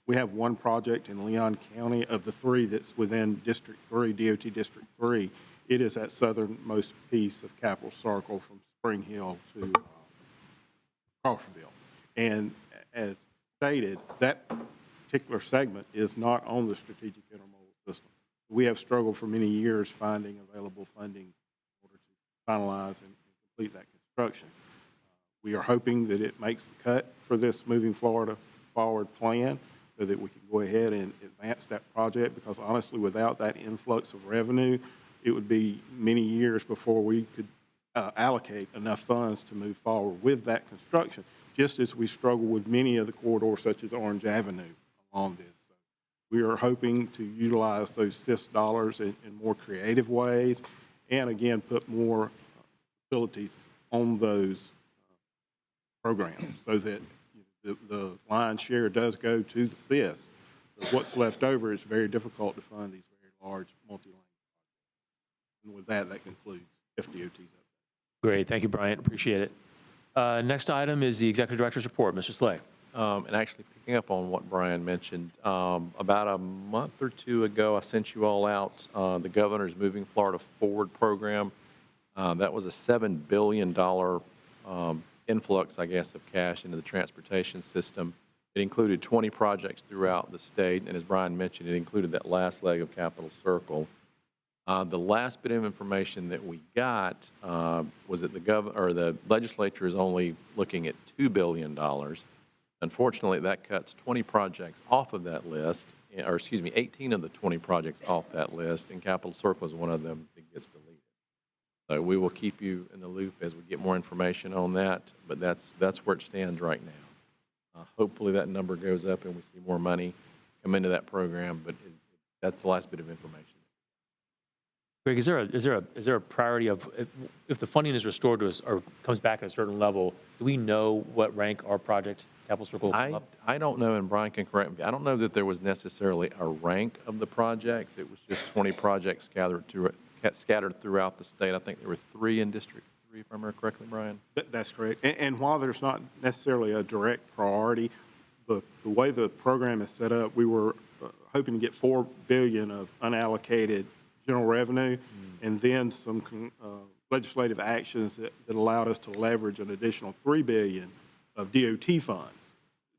We have one project in Leon County of the three that's within District 3, DOT District 3. It is that southernmost piece of Capitol Circle from Spring Hill to Crawfordville. And as stated, that particular segment is not on the Strategic Intermodal System. We have struggled for many years finding available funding in order to finalize and complete that construction. We are hoping that it makes the cut for this Moving Florida Forward plan so that we can go ahead and advance that project, because honestly, without that influx of revenue, it would be many years before we could allocate enough funds to move forward with that construction, just as we struggle with many of the corridors such as Orange Avenue along this. So we are hoping to utilize those SIS dollars in more creative ways, and again, put more facilities on those programs so that the lion's share does go to the SIS. So what's left over is very difficult to fund these very large multi-lane projects. And with that, that concludes FDOT's update. Great, thank you, Bryant, appreciate it. Next item is the Executive Director's report. Mr. Slay. And actually picking up on what Brian mentioned, about a month or two ago, I sent you all out the governor's Moving Florida Forward program. That was a $7 billion influx, I guess, of cash into the transportation system. It included 20 projects throughout the state, and as Brian mentioned, it included that last leg of Capitol Circle. The last bit of information that we got was that the legislature is only looking at $2 billion. Unfortunately, that cuts 20 projects off of that list, or excuse me, 18 of the 20 projects off that list, and Capitol Circle is one of them that gets deleted. So we will keep you in the loop as we get more information on that, but that's where it stands right now. Hopefully that number goes up and we see more money come into that program, but that's the last bit of information. Greg, is there a priority of if the funding is restored to us or comes back at a certain level, do we know what rank our project, Capitol Circle, will come up? I don't know, and Brian can correct me. I don't know that there was necessarily a rank of the projects. It was just 20 projects scattered throughout the state. I think there were 3 in District 3, if I remember correctly, Brian. That's correct. And while there's not necessarily a direct priority, the way the program is set up, we were hoping to get $4 billion of unallocated general revenue, and then some legislative actions that allowed us to leverage an additional $3 billion of DOT funds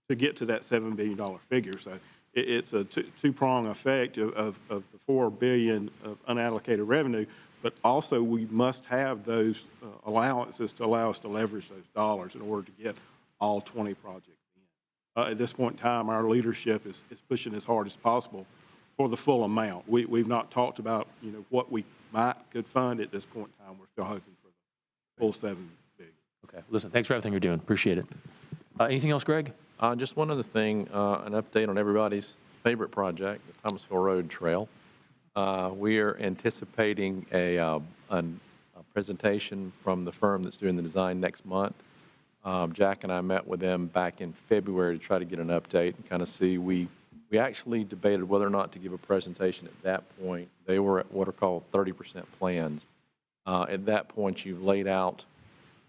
to get to that $7 billion figure. So it's a two-prong effect of the $4 billion of unallocated revenue, but also we must have those allowances to allow us to leverage those dollars in order to get all 20 projects in. At this point in time, our leadership is pushing as hard as possible for the full amount. We've not talked about, what we could fund at this point in time. We're still hoping for the full $7 billion. Okay, listen, thanks for everything you're doing. Appreciate it. Anything else, Greg? Just one other thing, an update on everybody's favorite project, the Thomasville Road Trail. We are anticipating a presentation from the firm that's doing the design next month. Jack and I met with them back in February to try to get an update and kind of see. We actually debated whether or not to give a presentation at that point. They were at what are called 30% plans. At that point, you've laid out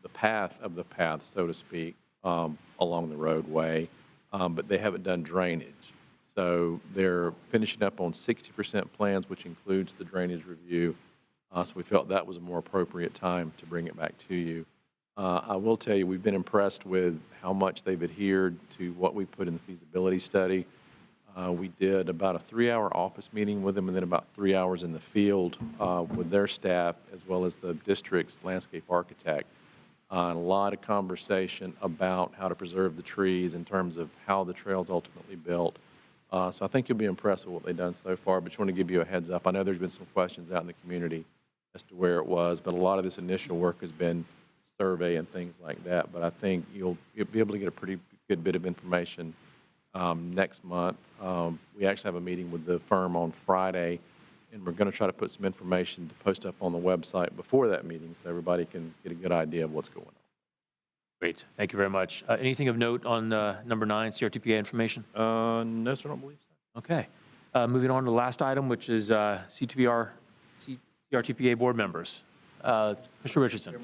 the path of the path, so to speak, along the roadway, but they haven't done drainage. So they're finishing up on 60% plans, which includes the drainage review. So we felt that was a more appropriate time to bring it back to you. I will tell you, we've been impressed with how much they've adhered to what we put in the feasibility study. We did about a 3-hour office meeting with them and then about 3 hours in the field with their staff as well as the district's landscape architect. A lot of conversation about how to preserve the trees in terms of how the trail's ultimately built. So I think you'll be impressed with what they've done so far, but just want to give you a heads up. I know there's been some questions out in the community as to where it was, but a lot of this initial work has been survey and things like that. But I think you'll be able to get a pretty good bit of information next month. We actually have a meeting with the firm on Friday, and we're going to try to put some information to post up on the website before that meeting so everybody can get a good idea of what's going on. Great. Thank you very much. Anything of note on number 9, CRTPA information? No, sir, I don't believe so. Okay. Moving on to the last item, which is CRTPA board members. Mr. Richardson.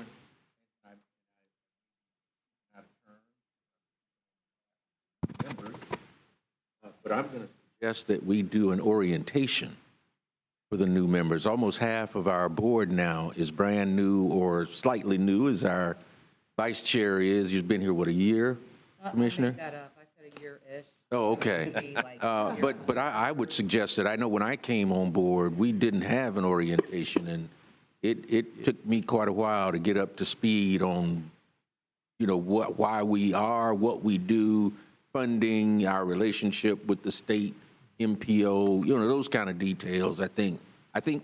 But I'm going to suggest that we do an orientation for the new members. Almost half of our board now is brand new or slightly new, as our vice chair is. You've been here, what, a year, Commissioner? I made that up. I said a year-ish. Oh, okay. But I would suggest that I know when I came on board, we didn't have an orientation, and it took me quite a while to get up to speed on, why we are, what we do, funding, our relationship with the state MPO, those kind of details. I think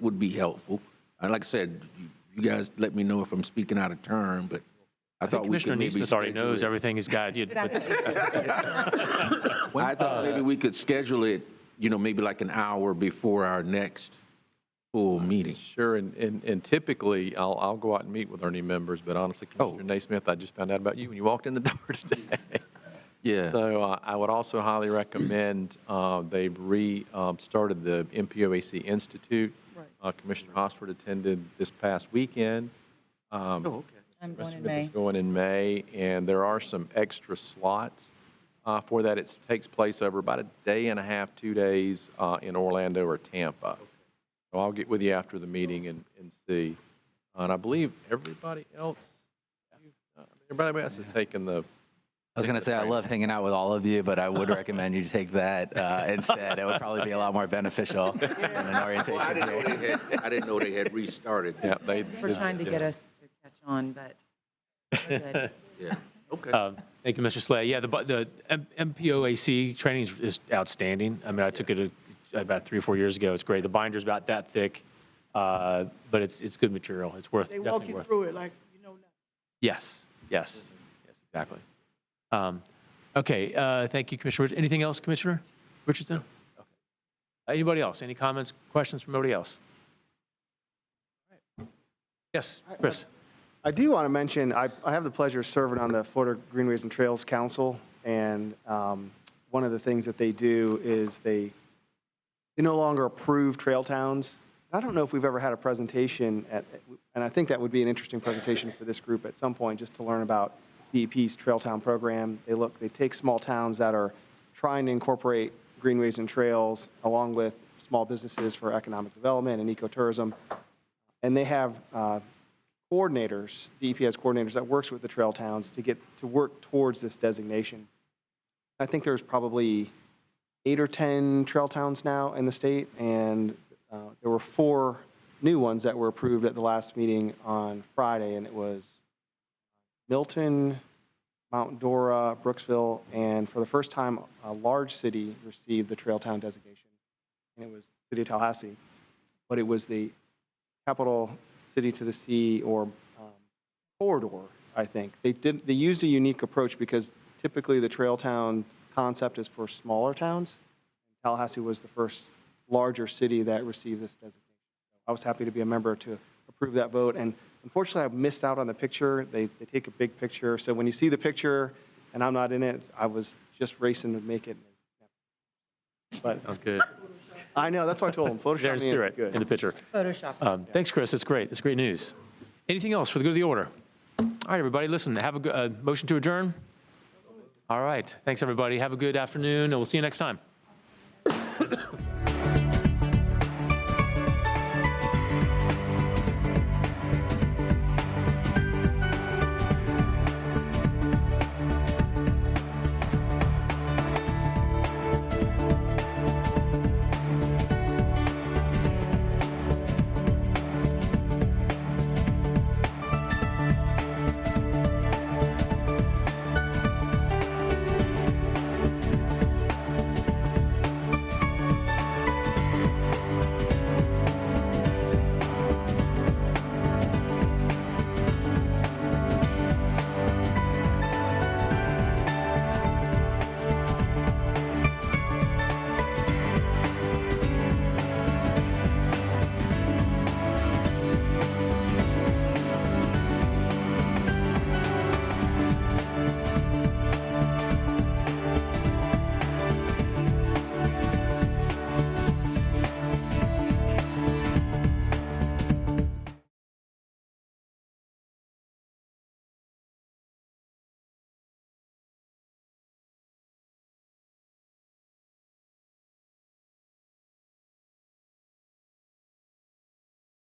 would be helpful. Like I said, you guys let me know if I'm speaking out of turn, but I thought we could maybe Commissioner already knows everything he's got. I thought maybe we could schedule it, maybe like an hour before our next full meeting. Sure, and typically, I'll go out and meet with our new members, but honestly, Commissioner Naismith, I just found out about you when you walked in the door today. Yeah. So I would also highly recommend, they've started the MPOAC Institute. Right. Commissioner Hosford attended this past weekend. Okay. I'm going in Smith May. is going in May, and there are some extra slots for that. It takes place over about a day and a half, 2 days in Orlando or Tampa. Okay. So I'll get with you after the meeting and see. And I believe everybody else has taken the I was going to say, I love hanging out with all of you, but I would recommend you take that instead. It would probably be a lot more beneficial than an orientation. Well, I didn't know they had restarted. Yeah, We're trying to get us to catch on, but we're good. Yeah, okay. Thank you, Mr. Slay. Yeah, the MPOAC training is outstanding. I mean, I took it about 3 or 4 years ago. It's great. The binder's about that thick, but it's good material. It's They walk you through it like you know nothing. Yes, exactly. Okay, thank you, Commissioner. Anything else, Commissioner Richardson? Okay. Anybody else? Any comments, questions from anybody else? Yes, Chris. I do want to mention, I have the pleasure of serving on the Florida Greenways and Trails Council, and one of the things that they do is they no longer approve trail towns. I don't know if we've ever had a presentation, and I think that would be an interesting presentation for this group at some point, just to learn about DEP's Trail Town program. They take small towns that are trying to incorporate greenways and trails along with small businesses for economic development and ecotourism, and they have coordinators, DEP has coordinators that works with the trail towns to work towards this designation. I think there's probably 8 or 10 trail towns now in the state, and there were 4 new ones that were approved at the last meeting on Friday, and it was Milton, Mount Dora, Brooksville, and for the first time, a large city received the trail town designation, and it was City of Tallahassee. But it was the capital city to the sea or corridor, I think. They used a unique approach because typically the trail town concept is for smaller towns. Tallahassee was the first larger city that received this designation. I was happy to be a member to approve that vote. And unfortunately, I missed out on the picture. They take a big picture. So when you see the picture and I'm not in it, I was just racing to make it. But Sounds good. I know, that's why I told them. Photoshop There's me in. spirit in the picture. Photoshop. Thanks, Chris. That's great. That's great news. Anything else for the good of the order? All right, everybody, listen, have a motion to adjourn. All right. Thanks, everybody. Have a good afternoon, and we'll see you next time.